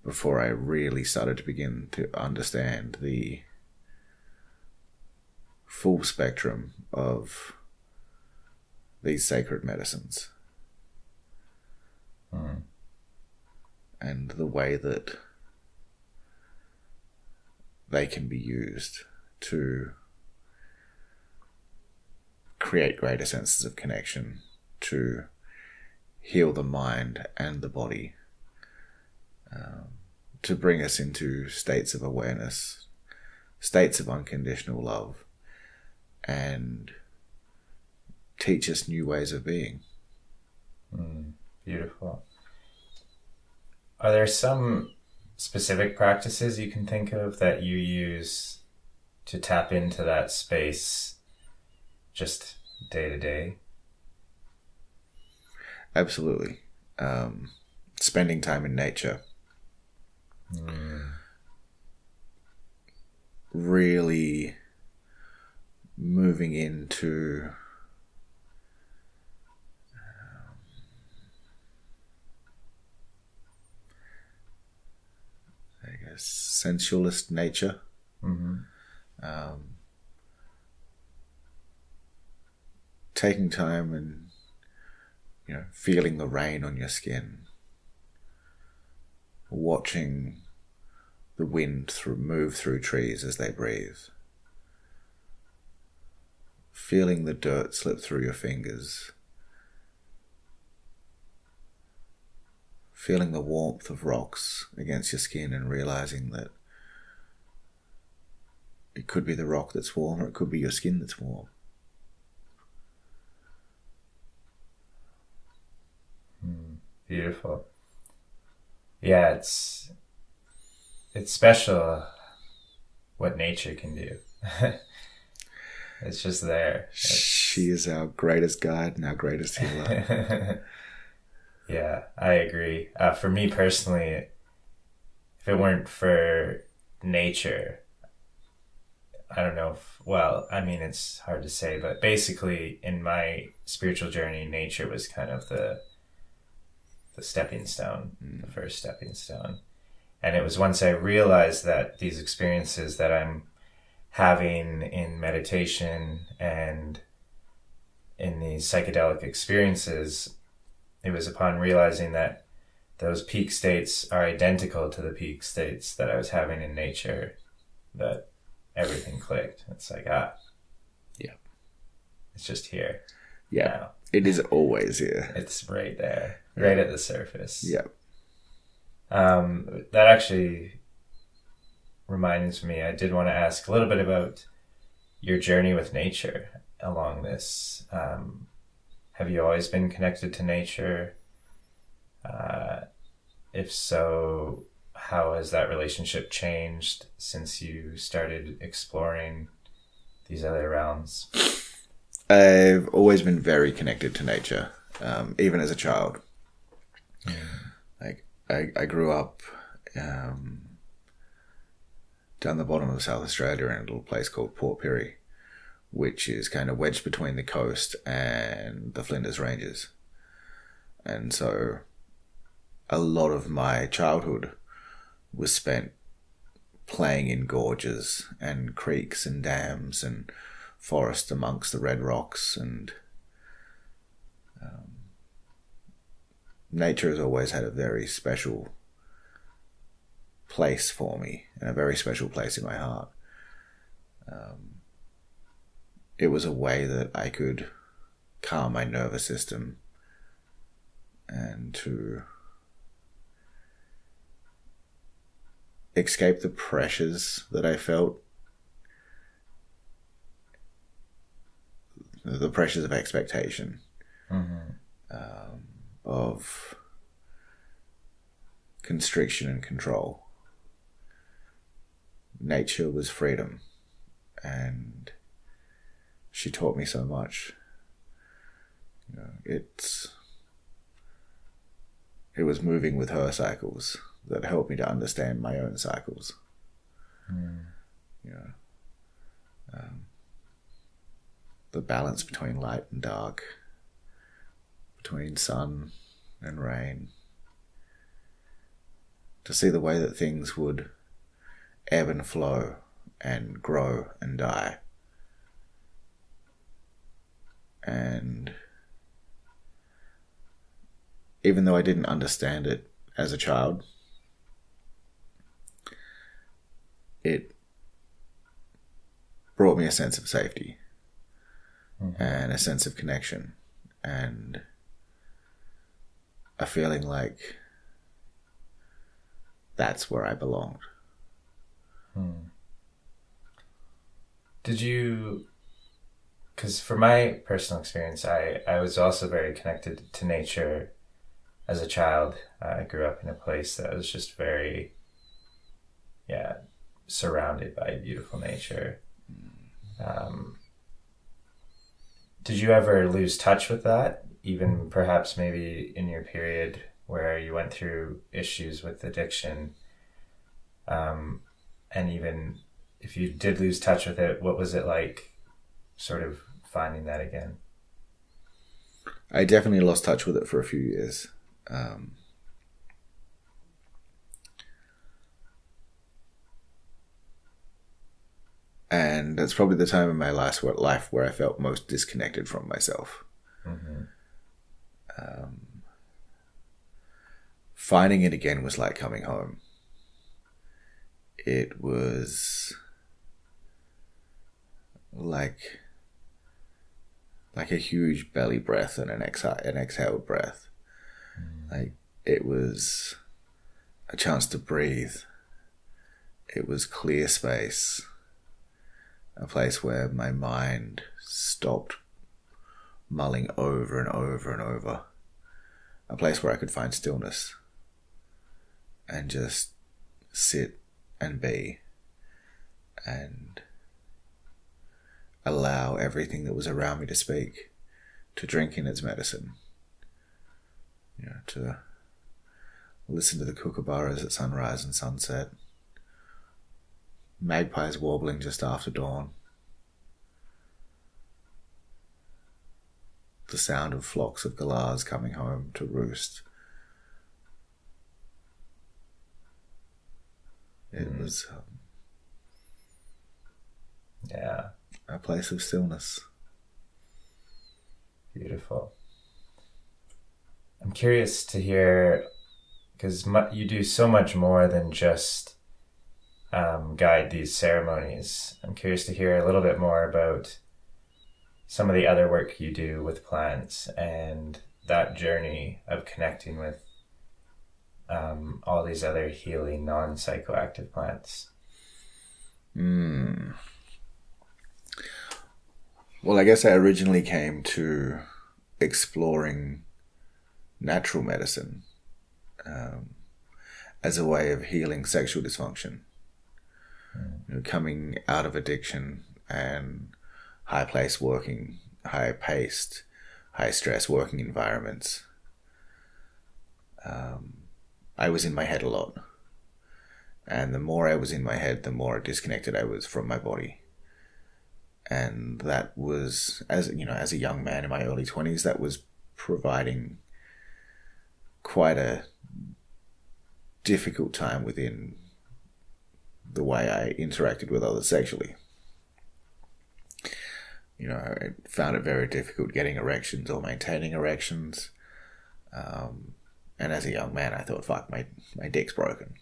before I really started to begin to understand the full spectrum of these sacred medicines. And the way that they can be used to create greater senses of connection, to heal the mind and the body, to bring us into states of awareness, states of unconditional love, and teach us new ways of being. Beautiful. Are there some specific practices you can think of that you use to tap into that space just day to day? Absolutely. Spending time in nature. Really moving into sensualist nature. Taking time and feeling the rain on your skin, watching the wind move through trees as they breathe, feeling the dirt slip through your fingers, feeling the warmth of rocks against your skin and realizing that it could be the rock that's warm or it could be your skin that's warm. Beautiful. Yeah, it's special what nature can do. It's just there. She is our greatest guide and our greatest healer. Yeah, I agree. For me personally, if it weren't for nature, I don't know it's hard to say, but basically in my spiritual journey, nature was kind of the stepping stone, the first stepping stone. And it was once I realized that these experiences that I'm having in meditation and in these psychedelic experiences, it was upon realizing that those peak states are identical to the peak states that I was having in nature that everything clicked. It's like, yeah, it's just here. Yeah, now. It is always here. It's right there, right at the surface. Yeah. That actually reminds me, I did want to ask a little bit about your journey with nature along this. Have you always been connected to nature? If so, how has that relationship changed since you started exploring these other realms? I've always been very connected to nature, even as a child. Like I grew up down the bottom of South Australia in a little place called Port Pirie, which is kind of wedged between the coast and the Flinders Ranges. And so a lot of my childhood was spent playing in gorges and creeks and dams and forest amongst the red rocks, and nature has always had a very special place for me and a very special place in my heart. It was a way that I could calm my nervous system and to escape the pressures that I felt, the pressures of expectation, of constriction and control. Nature was freedom, and she taught me so much. It was moving with her cycles that helped me to understand my own cycles. The balance between light and dark, between sun and rain, to see the way that things would ebb and flow and grow and die. And even though I didn't understand it as a child, it brought me a sense of safety and a sense of connection and a feeling like that's where I belonged. Did you, because for my personal experience, I was also very connected to nature as a child. I grew up in a place that was just very, surrounded by beautiful nature. Did you ever lose touch with that? Even perhaps maybe in your period where you went through issues with addiction, and even if you did lose touch with it, what was it like sort of finding that again? I definitely lost touch with it for a few years. And that's probably the time in my life where I felt most disconnected from myself. Finding it again was like coming home. It was like a huge belly breath and an exhaled breath. Like, it was a chance to breathe. It was clear space. A place where my mind stopped mulling over and over and over. A place where I could find stillness and just sit and be and allow everything that was around me to speak, to drink in its medicine, to listen to the kookaburras at sunrise and sunset, magpies warbling just after dawn, the sound of flocks of galahs coming home to roost. It was a place of stillness. Beautiful. I'm curious to hear, because you do so much more than just guide these ceremonies. I'm curious to hear a little bit more about some of the other work you do with plants and that journey of connecting with all these other healing, non-psychoactive plants. Well, I guess I originally came to exploring natural medicine as a way of healing sexual dysfunction. Coming out of addiction and high-paced, high-stress working environments, I was in my head a lot. And the more I was in my head, the more disconnected I was from my body. And that was, as a young man in my early 20s, that was providing quite a difficult time within the way I interacted with others sexually. I found it very difficult getting erections or maintaining erections. And as a young man, I thought, fuck, my dick's broken.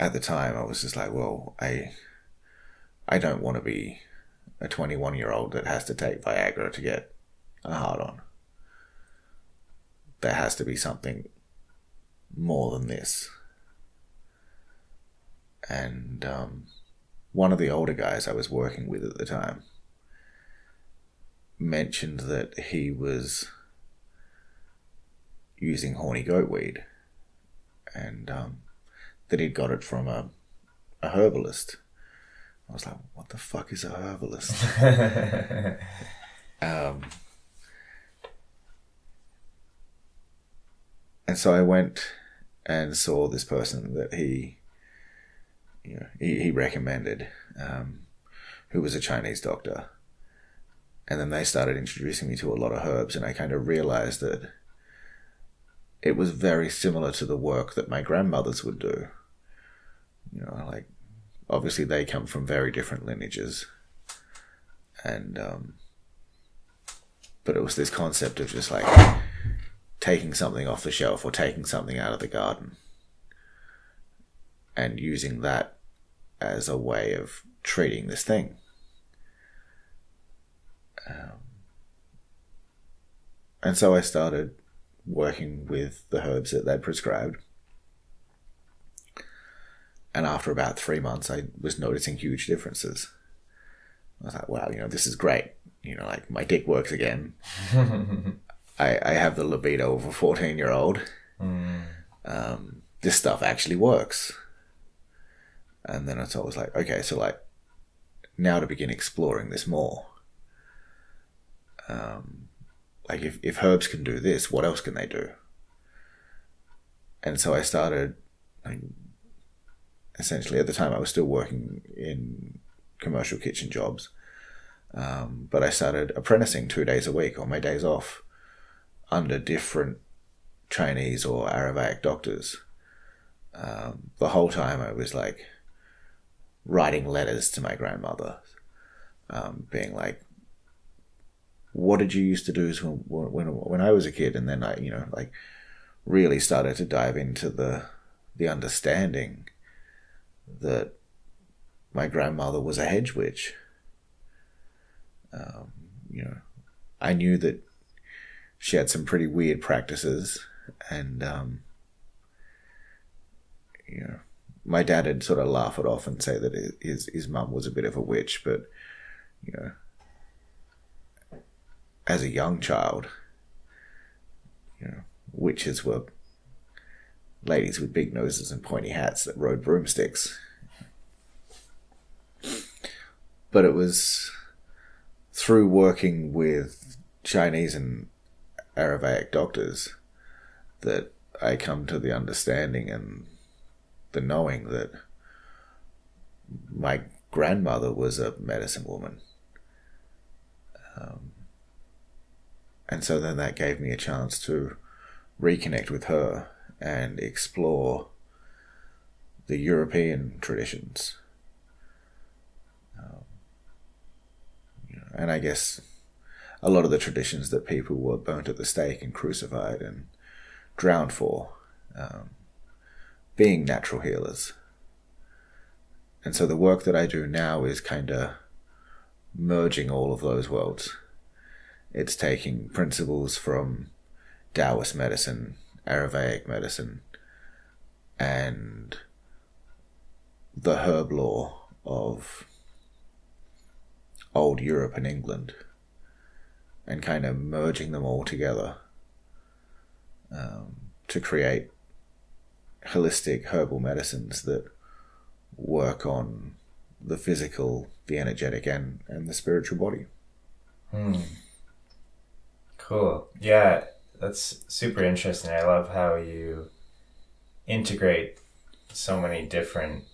At the time, I was just like, well, I don't want to be a 21-year-old that has to take Viagra to get a hard-on. There has to be something more than this. And one of the older guys I was working with at the time mentioned that he was using horny goat weed, and that he'd got it from a herbalist. I was like, what the fuck is a herbalist? And so I went and saw this person that he recommended, who was a Chinese doctor. And then they started introducing me to a lot of herbs, and I kind of realized that it was very similar to the work that my grandmothers would do. You know, like, obviously they come from very different lineages. And, but it was this concept of just like taking something off the shelf or taking something out of the garden and using that as a way of treating this thing. And so I started working with the herbs that they'd prescribed. And after about 3 months, I was noticing huge differences. I was like, wow, you know, this is great. You know, like, my dick works again. I have the libido of a 14-year-old. This stuff actually works. And then it's always like, okay, so like, now to begin exploring this more. Like, if herbs can do this, what else can they do? And so I started, like, essentially at the time I was still working in commercial kitchen jobs, but I started apprenticing 2 days a week on my days off under different Chinese or Ayurvedic doctors. The whole time I was like writing letters to my grandmother, being like, what did you used to do when I was a kid? And then I, you know, like, really started to dive into the understanding that my grandmother was a hedge witch. You know, I knew that she had some pretty weird practices, and you know, my dad would sort of laugh it off and say that his mum was a bit of a witch, but you know, as a young child, you know, witches were ladies with big noses and pointy hats that rode broomsticks. But it was through working with Chinese and Ayurvedic doctors that I come to the understanding and the knowing that my grandmother was a medicine woman. And so then that gave me a chance to reconnect with her and explore the European traditions. And I guess a lot of the traditions that people were burnt at the stake and crucified and drowned for, being natural healers. And so the work that I do now is kind of merging all of those worlds. It's taking principles from Taoist medicine, Ayurvedic medicine, and the herb lore of old Europe and England, and kind of merging them all together to create holistic herbal medicines that work on the physical, the energetic, and the spiritual body. Cool. Yeah, that's super interesting. I love how you integrate so many different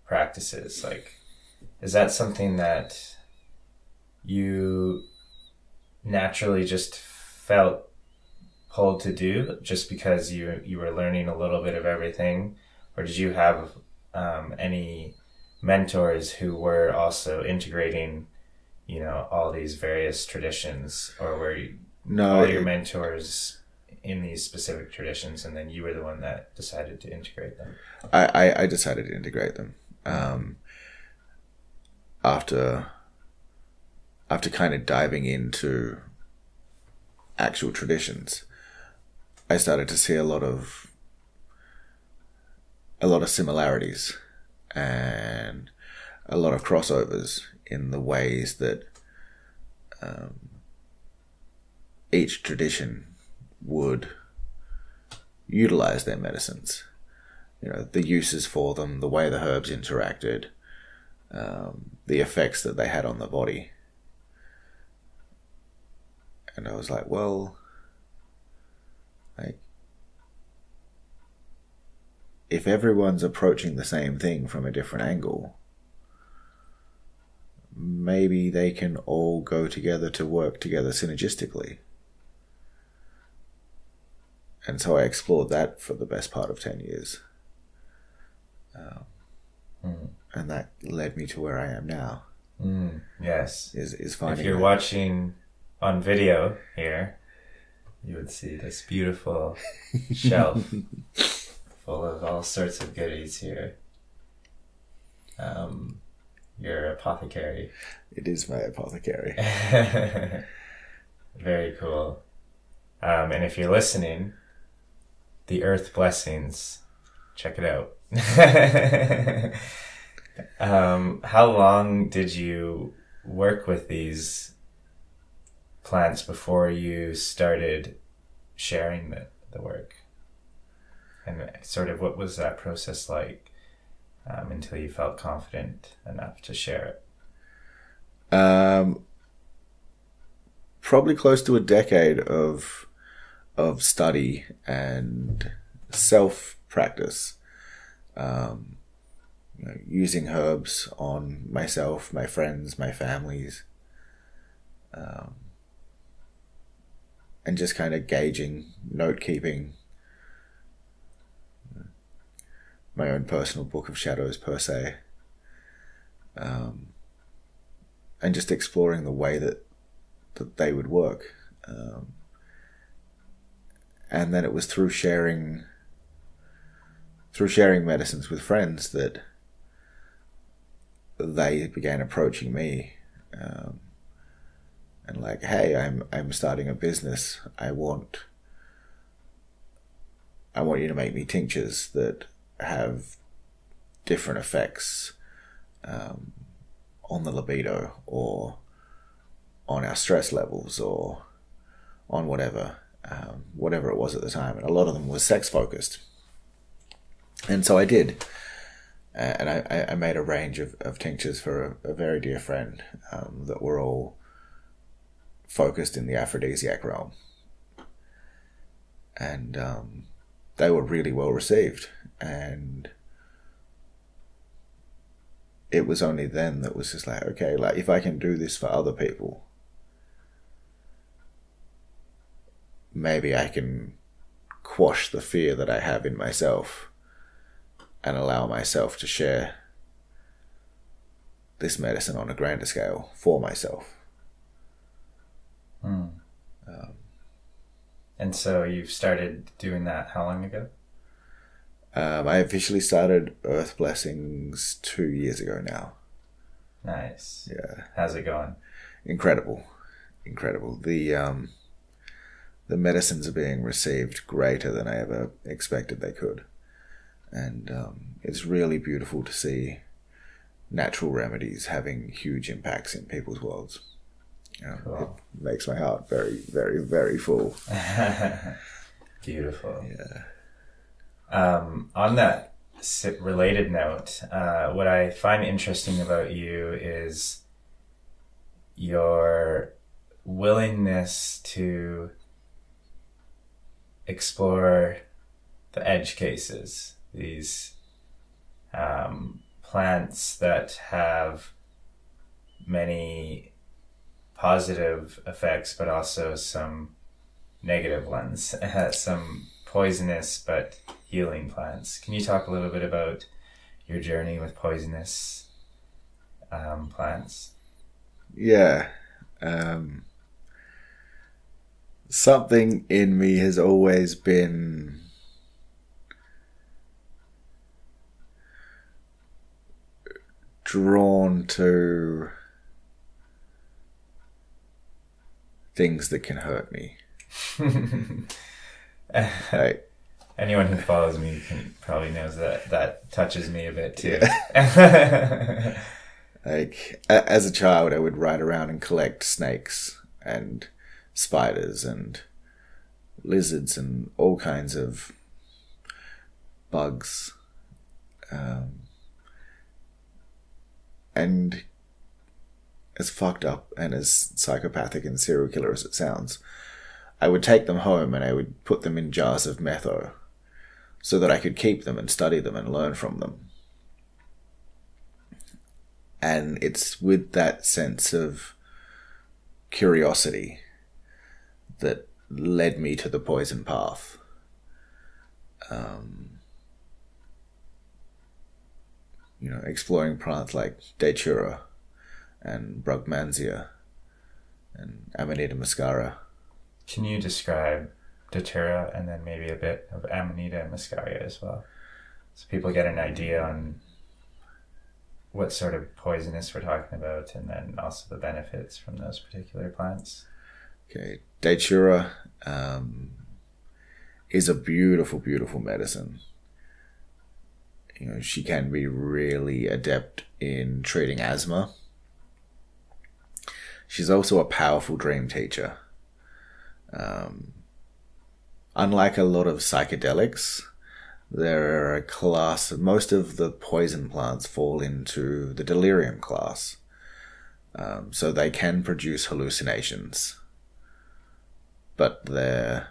practices. Like, is that something that you naturally just felt pulled to do just because you were learning a little bit of everything? Or did you have any mentors who were also integrating, you know, all these various traditions? Or were all your mentors in these specific traditions and then you were the one that decided to integrate them? I decided to integrate them. After kind of diving into actual traditions, I started to see a lot of similarities and a lot of crossovers in the ways that each tradition would utilize their medicines. The uses for them, the way the herbs interacted, the effects that they had on the body. And I was like, well, if everyone's approaching the same thing from a different angle, maybe they can all go together to work together synergistically. And so I explored that for the best part of 10 years. And that led me to where I am now. Yes. Is finding. If you're watching on video here, you would see this beautiful shelf full of all sorts of goodies here. Your apothecary. It is my apothecary. Very cool. And if you're listening, the Earth Blessings, check it out. How long did you work with these plants before you started sharing the work? And sort of what was that process like until you felt confident enough to share it? Probably close to a decade of study and self-practice. Using herbs on myself, my friends, my families, and just kind of gauging, note-keeping, my own personal book of shadows per se, and just exploring the way that they would work. And then it was through sharing medicines with friends that they began approaching me, and like, hey, I'm starting a business. I want you to make me tinctures that have different effects on the libido, or on our stress levels, or on whatever it was at the time. And a lot of them was sex focused. And so I did. And I made a range of tinctures for a very dear friend that were all focused in the aphrodisiac realm. And they were really well received. And it was only then that was just like, okay, like if I can do this for other people, maybe I can quash the fear that I have in myself and allow myself to share this medicine on a grander scale for myself. And so you've started doing that how long ago? I officially started Earth Blessings 2 years ago now. Nice. Yeah. How's it going? Incredible. The medicines are being received greater than I ever expected they could. And it's really beautiful to see natural remedies having huge impacts in people's worlds. Cool. It makes my heart very, very, very full. Beautiful. Yeah. On that related note, what I find interesting about you is your willingness to explore the edge cases, these plants that have many positive effects, but also some negative ones, some poisonous but healing plants. Can you talk a little bit about your journey with poisonous plants? Yeah. Something in me has always been drawn to things that can hurt me. Anyone who follows me probably knows that touches me a bit too. Yeah. As a child, I would ride around and collect snakes and spiders and lizards and all kinds of bugs. And as fucked up and as psychopathic and serial killer as it sounds, I would take them home and I would put them in jars of metho so that I could keep them and study them and learn from them. And it's with that sense of curiosity that led me to the poison path. Exploring plants like Datura and Brugmansia and Amanita muscaria. Can you describe Datura and then maybe a bit of Amanita muscaria as well, so people get an idea on what sort of poisonous we're talking about, and then also the benefits from those particular plants? Okay, Datura is a beautiful, beautiful medicine. She can be really adept in treating asthma. She's also a powerful dream teacher. Unlike a lot of psychedelics, there are a class, most of the poison plants fall into the delirium class. So they can produce hallucinations, but they're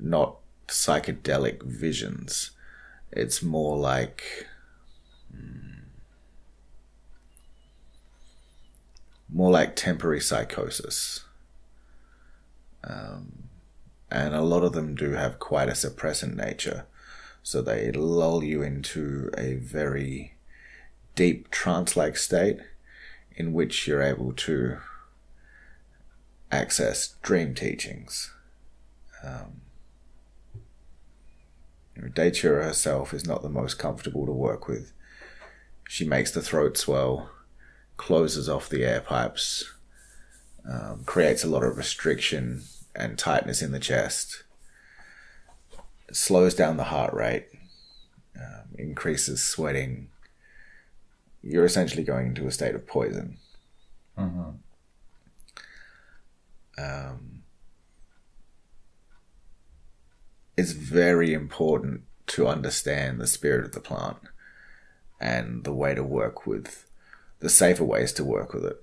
not psychedelic visions. It's more like temporary psychosis. And a lot of them do have quite a suppressant nature. So they lull you into a very deep trance-like state in which you're able to access dream teachings. Datura herself is not the most comfortable to work with. She makes the throat swell, closes off the air pipes, creates a lot of restriction and tightness in the chest, slows down the heart rate, increases sweating. You're essentially going into a state of poison. Mm-hmm. It's very important to understand the spirit of the plant and the way to work with, the safer ways to work with it.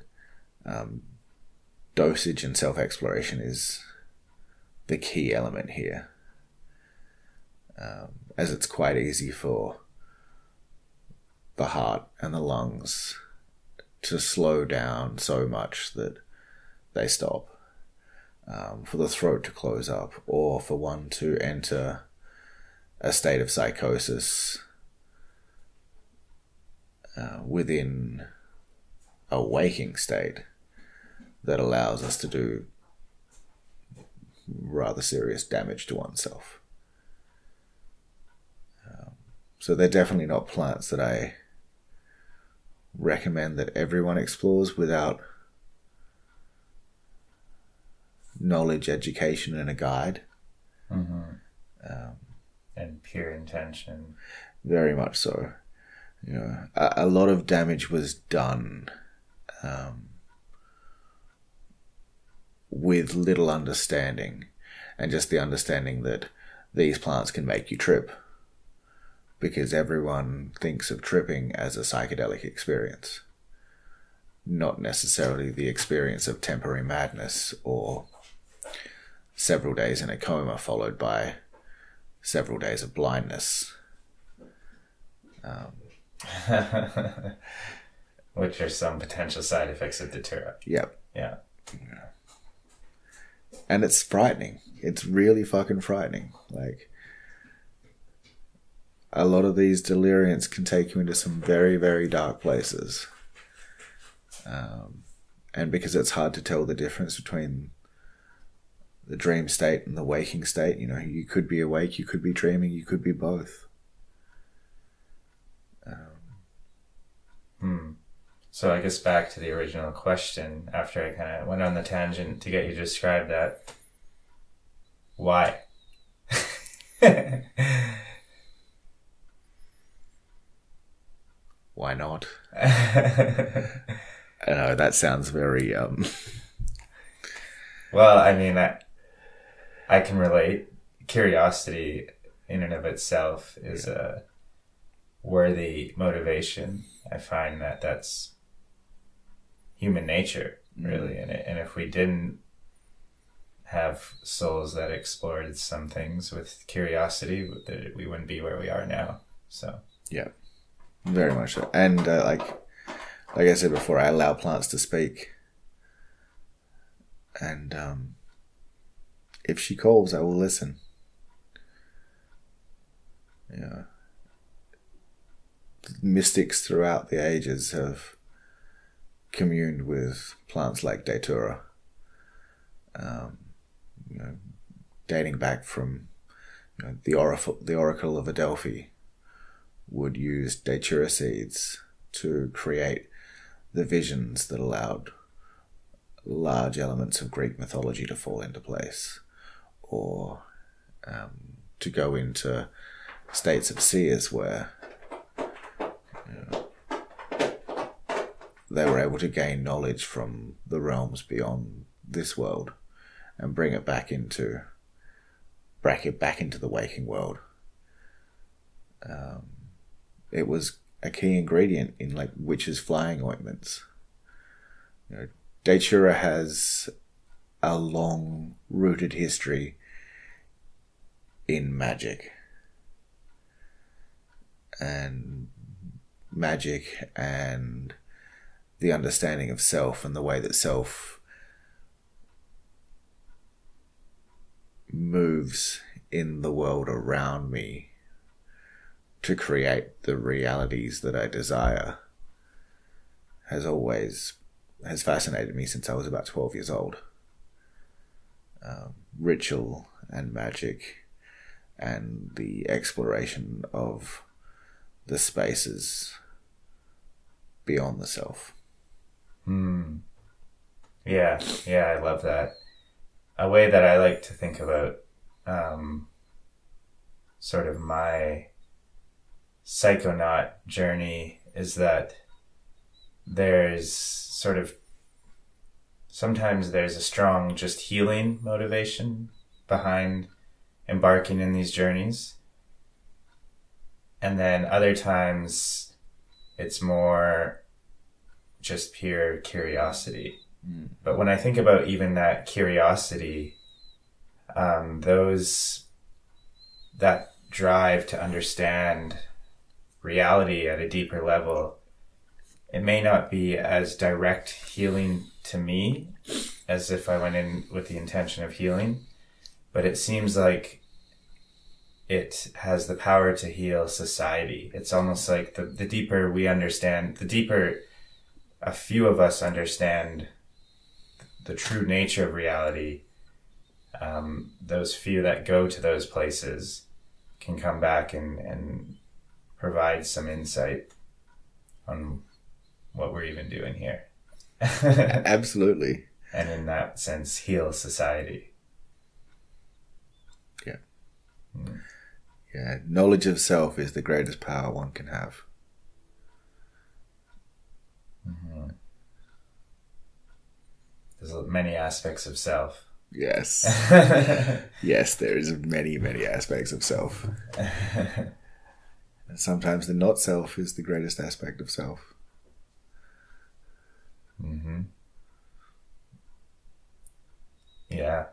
Dosage and self-exploration is the key element here, as it's quite easy for the heart and the lungs to slow down so much that they stop, for the throat to close up, or for one to enter a state of psychosis within a waking state that allows us to do rather serious damage to oneself. So they're definitely not plants that I recommend that everyone explores without knowledge, education, and a guide. Mm-hmm. And pure intention. Very much so. A lot of damage was done with little understanding, and just the understanding that these plants can make you trip, because everyone thinks of tripping as a psychedelic experience, not necessarily the experience of temporary madness or several days in a coma followed by several days of blindness. Which are some potential side effects of Datura. Yep. Yeah. And it's frightening. It's really fucking frightening. Like, a lot of these deliriants can take you into some very, very dark places. And because it's hard to tell the difference between the dream state and the waking state, you could be awake, you could be dreaming, you could be both. So I guess back to the original question, after I kind of went on the tangent to get you to describe that. Why? Why not? I know, that sounds very... Well, I mean, I can relate. Curiosity in and of itself is a worthy motivation. I find that that's human nature, really. And if we didn't have souls that explored some things with curiosity, we wouldn't be where we are now. So yeah, very much so. And like I said before, I allow plants to speak. And if she calls, I will listen. Yeah. Mystics throughout the ages have communed with plants like Datura. Dating back from the Oracle of Adelphi would use Datura seeds to create the visions that allowed large elements of Greek mythology to fall into place, or to go into states of seers where they were able to gain knowledge from the realms beyond this world and bring it back into the waking world. It was a key ingredient in like witches' flying ointments. Datura has a long-rooted history in magic. And the understanding of self and the way that self moves in the world around me to create the realities that I desire has fascinated me since I was about 12 years old. Ritual and magic and the exploration of the spaces beyond the self. Yeah, I love that. A way that I like to think about sort of my psychonaut journey is that sometimes there's a strong just healing motivation behind embarking in these journeys. And then other times it's more just pure curiosity. But when I think about even that curiosity, that drive to understand reality at a deeper level, it may not be as direct healing to me as if I went in with the intention of healing, but it seems like it has the power to heal society. It's almost like the deeper we understand, the deeper a few of us understand the true nature of reality, those few that go to those places can come back and provide some insight on what we're even doing here. Absolutely. And in that sense, heal society. Yeah. Yeah. Knowledge of self is the greatest power one can have. Mm-hmm. There's many aspects of self. Yes. Yes, there is many, many aspects of self. And sometimes the not self is the greatest aspect of self. Mm-hmm. Yeah.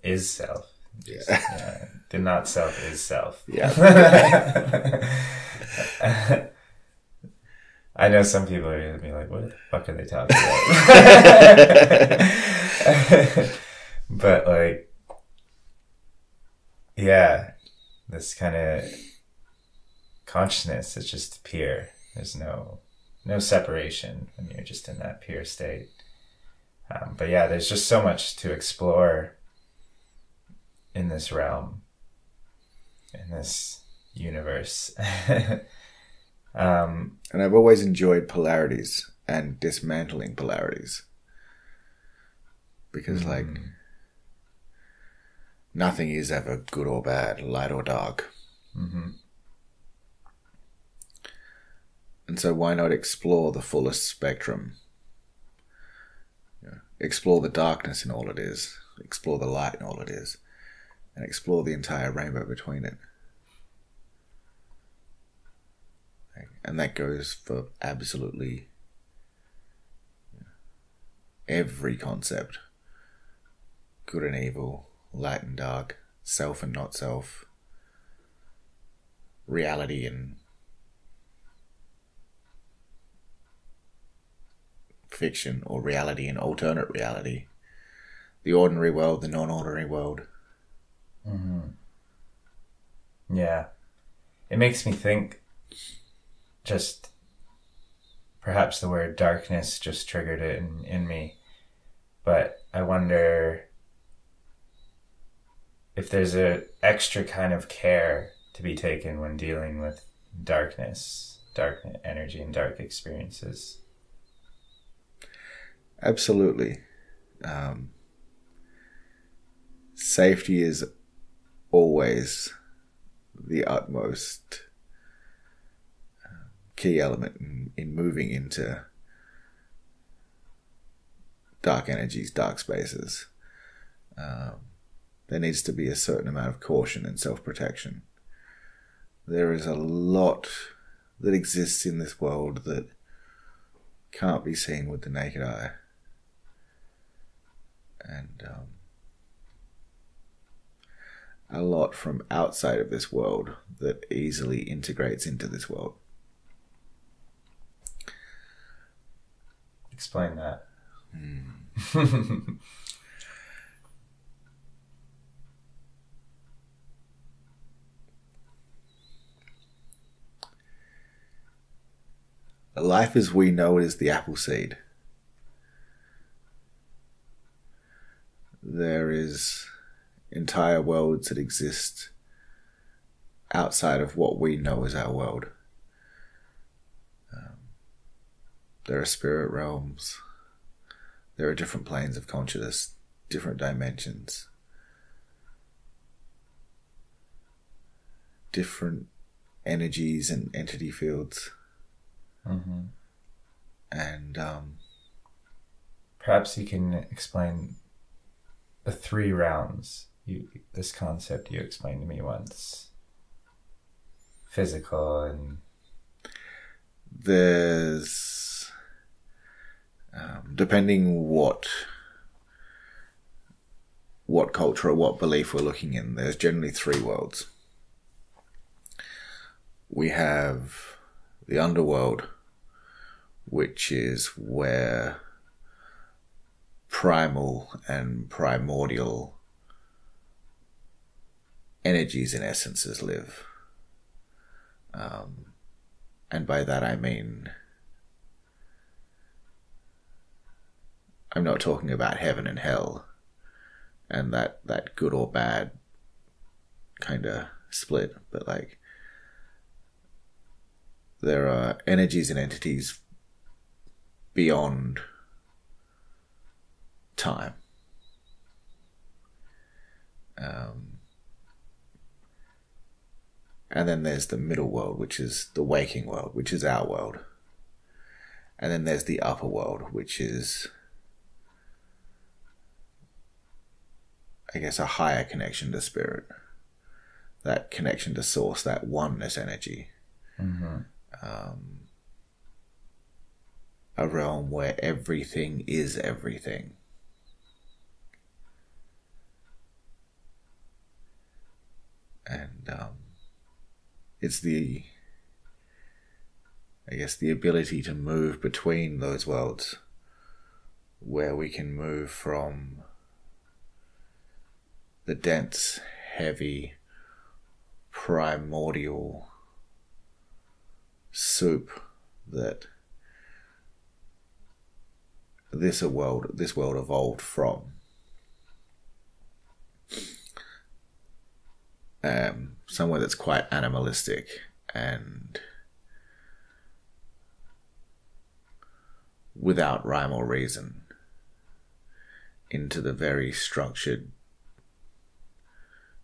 Is self. Yeah. The not self is self. Yeah. I know some people are going to be like, what the fuck are they talking about? But like, yeah, this kind of consciousness is just pure. There's no separation when you're just in that pure state. But yeah, there's just so much to explore in this realm, in this universe. And I've always enjoyed polarities and dismantling polarities. Because like, nothing is ever good or bad, light or dark. Mm-hmm. And so why not explore the fullest spectrum? Explore the darkness in all it is. Explore the light in all it is. and explore the entire rainbow between it. And that goes for absolutely every concept. Good and evil, light and dark, self and not self, reality and fiction, or reality and alternate reality, the ordinary world, the non-ordinary world. Mm-hmm. Yeah. It makes me think, just perhaps the word darkness just triggered it in me, but I wonder if there's a extra kind of care to be taken when dealing with darkness, dark energy and dark experiences. Absolutely. Safety is always the utmost key element in moving into dark energies, dark spaces. There needs to be a certain amount of caution and self-protection. There is a lot that exists in this world that can't be seen with the naked eye. And a lot from outside of this world that easily integrates into this world. Explain that. Life as we know it is the apple seed. There is entire worlds that exist outside of what we know as our world. There are spirit realms. There are different planes of consciousness, different dimensions, different energies and entity fields. Mm-hmm. And perhaps you can explain the 3 realms. This concept you explained to me once. Physical and... There's... depending what culture or what belief we're looking in, there's generally 3 worlds. We have the underworld, which is where primal and primordial energies and essences live. And by that I mean, I'm not talking about heaven and hell and that good or bad kind of split, but like there are energies and entities beyond time. And then there's the middle world, which is the waking world, which is our world. And then there's the upper world, which is, I guess, a higher connection to spirit. That connection to source, that oneness energy. Mm-hmm. A realm where everything is everything. And it's the ability to move between those worlds, where we can move from the dense, heavy, primordial soup that this world evolved from. Somewhere that's quite animalistic and without rhyme or reason, into the very structured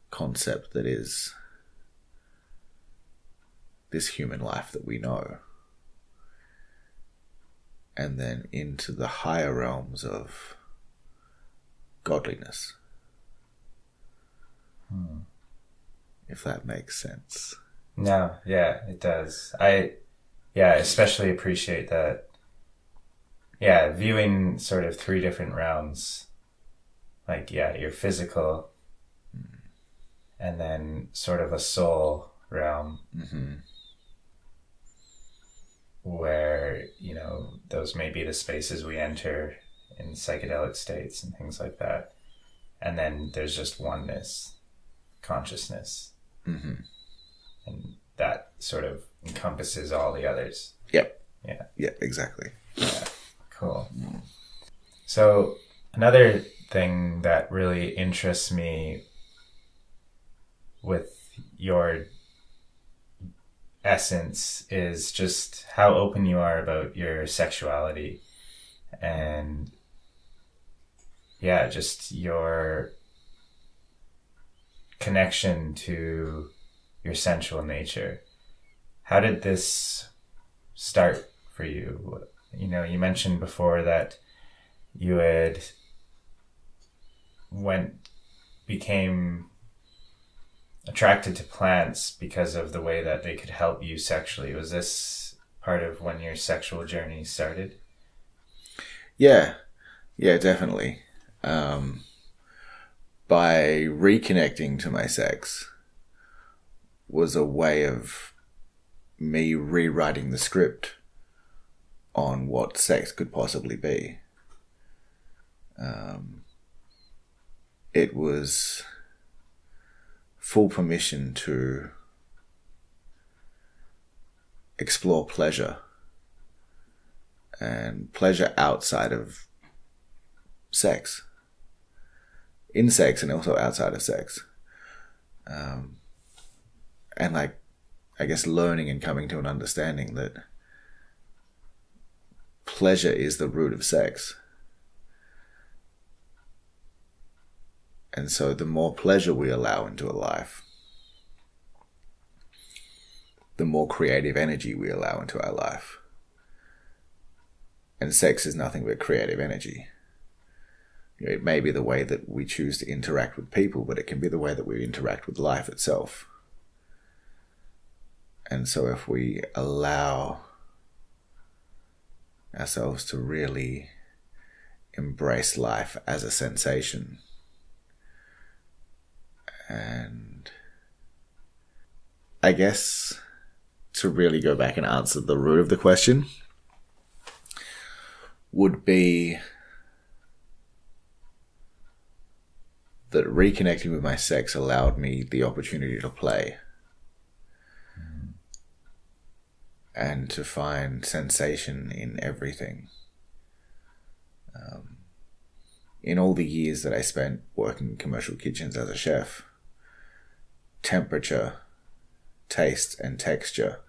concept that is this human life that we know. And then into the higher realms of godliness. If that makes sense. No, yeah, it does. I especially appreciate that. Yeah, viewing sort of three different realms. Like, yeah, your physical, and then sort of a soul realm. Mm-hmm. Where, you know, those may be the spaces we enter in psychedelic states and things like that. And then there's just oneness, consciousness. Mm-hmm. And that sort of encompasses all the others. Yep. Yeah. Yeah, exactly. Yeah. Cool. So another thing that really interests me with your essence is just how open you are about your sexuality, and yeah, just your connection to your sensual nature. How did this start for you? You know, you mentioned before that you had became attracted to plants because of the way that they could help you sexually. Was this part of when your sexual journey started? Yeah, definitely. By reconnecting to my sex was a way of me rewriting the script on what sex could possibly be. It was full permission to explore pleasure, and pleasure outside of sex, in sex and also outside of sex. And like, I guess learning and coming to an understanding that pleasure is the root of sex. And so the more pleasure we allow into a life, the more creative energy we allow into our life. And sex is nothing but creative energy. You know, it may be the way that we choose to interact with people, but it can be the way that we interact with life itself. And so if we allow ourselves to really embrace life as a sensation, and I guess to really go back and answer the root of the question would be that reconnecting with my sex allowed me the opportunity to play and to find sensation in everything. In all the years that I spent working in commercial kitchens as a chef, temperature, taste, and texture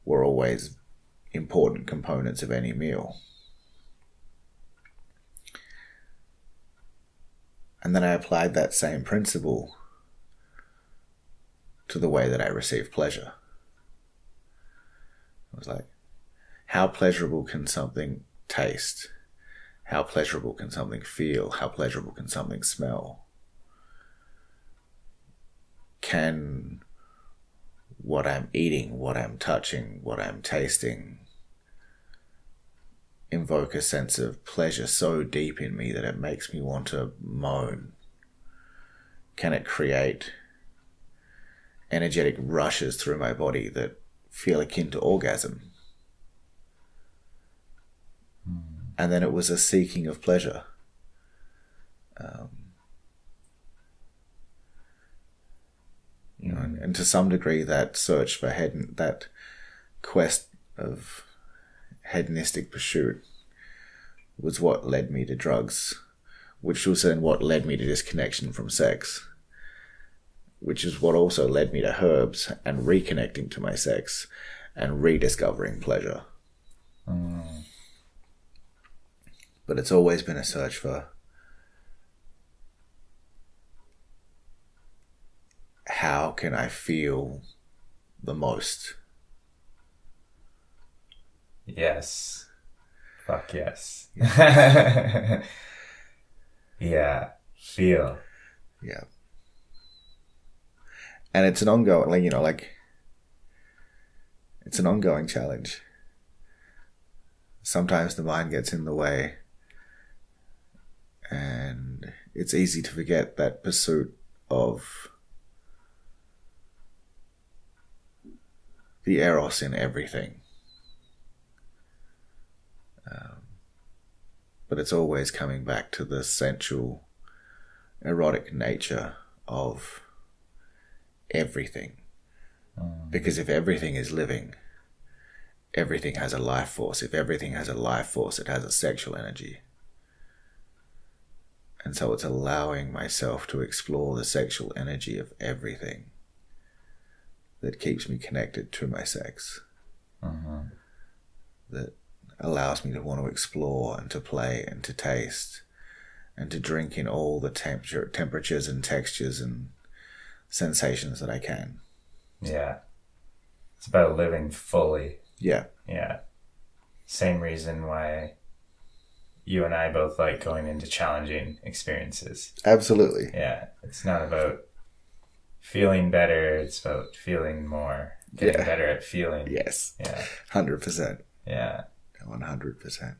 were always important components of any meal. And then I applied that same principle to the way that I receive pleasure. I was like, how pleasurable can something taste? How pleasurable can something feel? How pleasurable can something smell? Can what I'm eating, what I'm touching, what I'm tasting invoke a sense of pleasure so deep in me that it makes me want to moan? Can it create energetic rushes through my body that feel akin to orgasm? And then it was a seeking of pleasure. You know, and to some degree, that search for that quest of hedonistic pursuit was what led me to drugs, which was then what led me to disconnection from sex, which is what also led me to herbs and reconnecting to my sex and rediscovering pleasure. But it's always been a search for how can I feel the most? Yes. Fuck yes. Yeah. Feel. Yeah. And it's an ongoing, it's an ongoing challenge. Sometimes the mind gets in the way, and it's easy to forget that pursuit of the eros in everything. But it's always coming back to the sensual, erotic nature of everything. Because if everything is living, everything has a life force. If everything has a life force, it has a sexual energy. And so it's allowing myself to explore the sexual energy of everything that keeps me connected to my sex. That allows me to want to explore and to play and to taste and to drink in all the temperatures and textures and sensations that I can. Yeah. It's about living fully. Yeah. Yeah. Same reason why you and I both like going into challenging experiences. Absolutely. Yeah. It's not about feeling better. It's about feeling more. Getting better at feeling. Yes. Yeah. 100%. Yeah. 100%.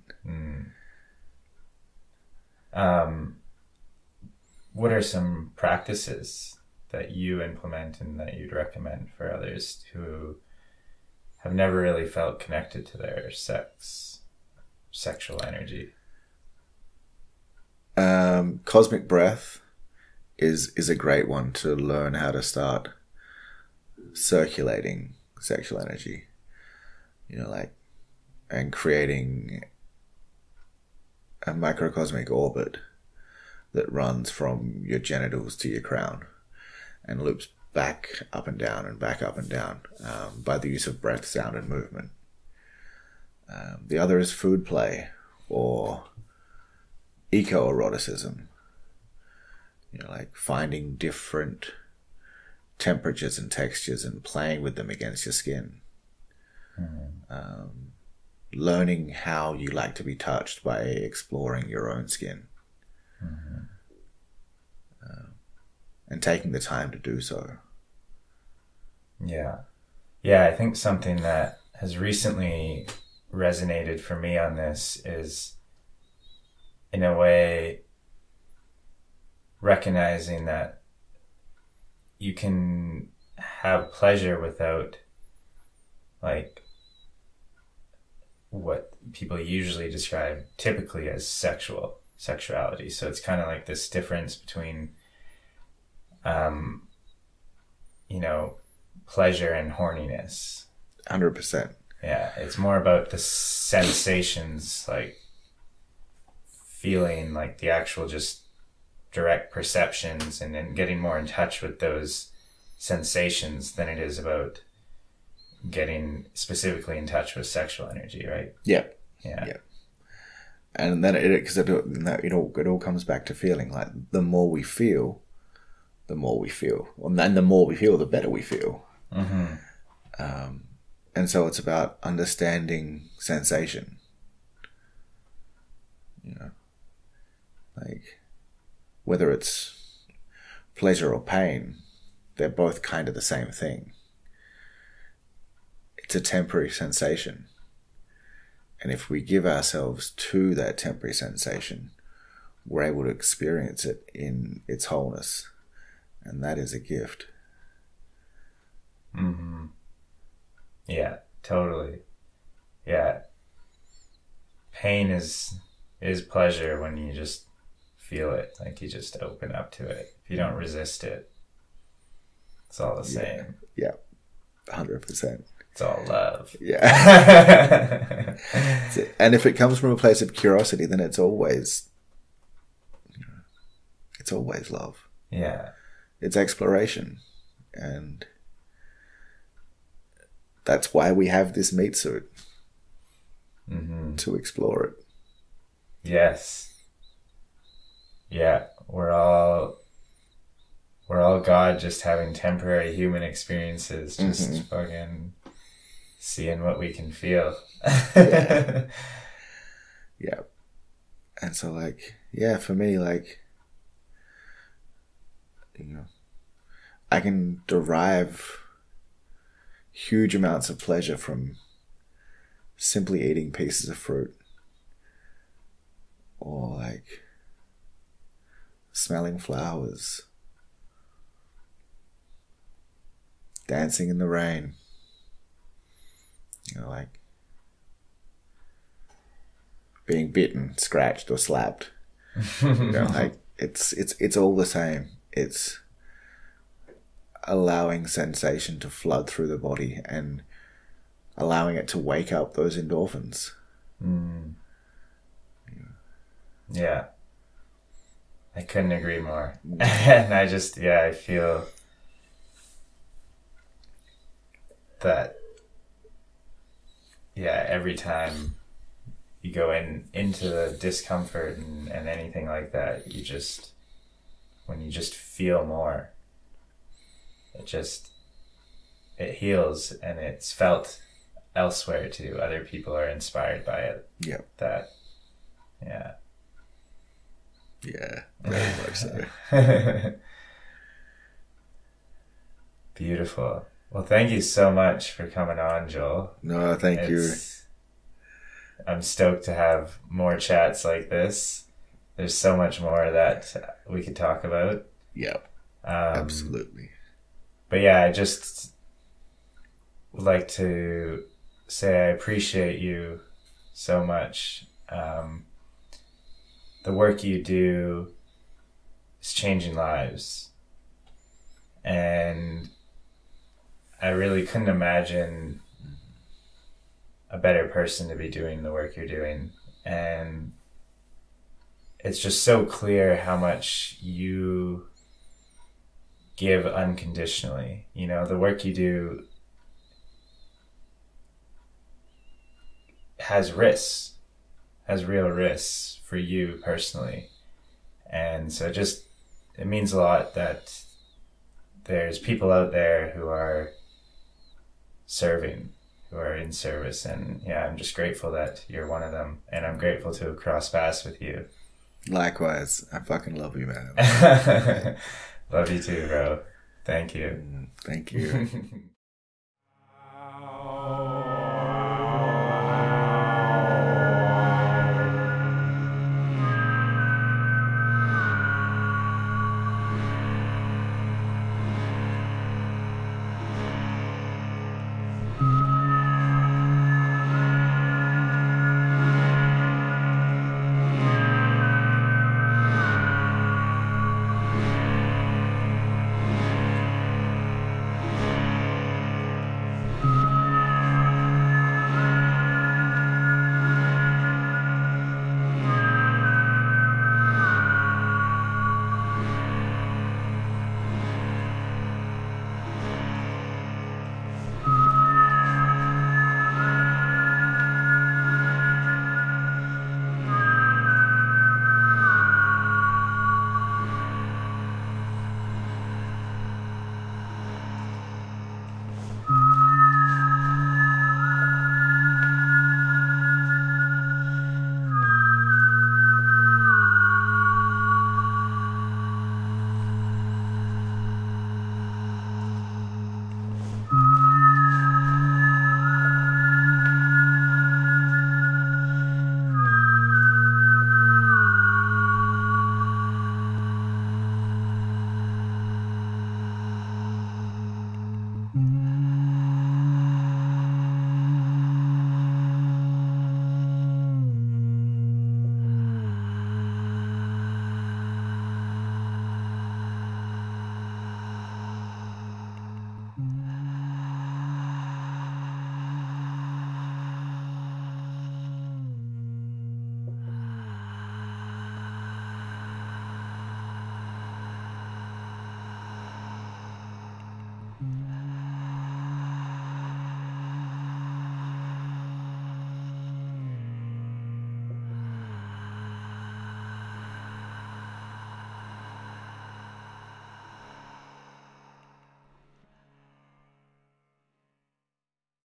What are some practices that you implement and that you'd recommend for others who have never really felt connected to their sexual energy? Cosmic breath is a great one to learn how to start circulating sexual energy. And creating a microcosmic orbit that runs from your genitals to your crown and loops back up and down and back up and down by the use of breath, sound, and movement. The other is food play or eco-eroticism. Finding different temperatures and textures and playing with them against your skin. Learning how you like to be touched by exploring your own skin. And taking the time to do so. Yeah. Yeah, I think something that has recently resonated for me on this is, in a way, recognizing that you can have pleasure without, what people usually describe typically as sexuality. So it's kind of like this difference between, pleasure and horniness. 100%. Yeah, it's more about the sensations, feeling the actual just direct perceptions and then getting more in touch with those sensations than it is about getting specifically in touch with sexual energy, right? Yeah. Yeah. And then it all comes back to feeling. The more we feel, the more we feel. And then the more we feel, the better we feel. And so it's about understanding sensation. Whether it's pleasure or pain, they're both kind of the same thing. It's a temporary sensation. And if we give ourselves to that temporary sensation, we're able to experience it in its wholeness. And that is a gift. Yeah, totally. Yeah. Pain is pleasure when you just feel it. You just open up to it. If you don't resist it, it's all the same. Yeah. 100%. It's all love. Yeah. And if it comes from a place of curiosity, then it's always love. Yeah. It's exploration. And that's why we have this meat suit. To explore it. Yes. Yeah. We're all God just having temporary human experiences, just fucking seeing what we can feel. Yeah. And so for me, I can derive huge amounts of pleasure from simply eating pieces of fruit, or like smelling flowers, dancing in the rain, like being bitten, scratched, or slapped. Like it's all the same. It's allowing sensation to flood through the body and allowing it to wake up those endorphins. Yeah. I couldn't agree more. And I feel that, every time you go into the discomfort and anything like that, when you just feel more, it heals, and it's felt elsewhere too. Other people are inspired by it. Yep. Yeah, very much so. Beautiful. Well, thank you so much for coming on, Joel. No, thank you. I'm stoked to have more chats like this. There's so much more that we could talk about. Yep. Absolutely. But yeah, I just would like to say I appreciate you so much. The work you do is changing lives. And I really couldn't imagine a better person to be doing the work you're doing. And it's just so clear how much you give unconditionally. The work you do has risks, has real risks for you personally. And so it means a lot that there's people out there who are serving, who are in service. And I'm just grateful that you're one of them. And I'm grateful to have crossed paths with you. Likewise. I fucking love you, man. Love you too, bro. Thank you. Thank you. Mm-hmm.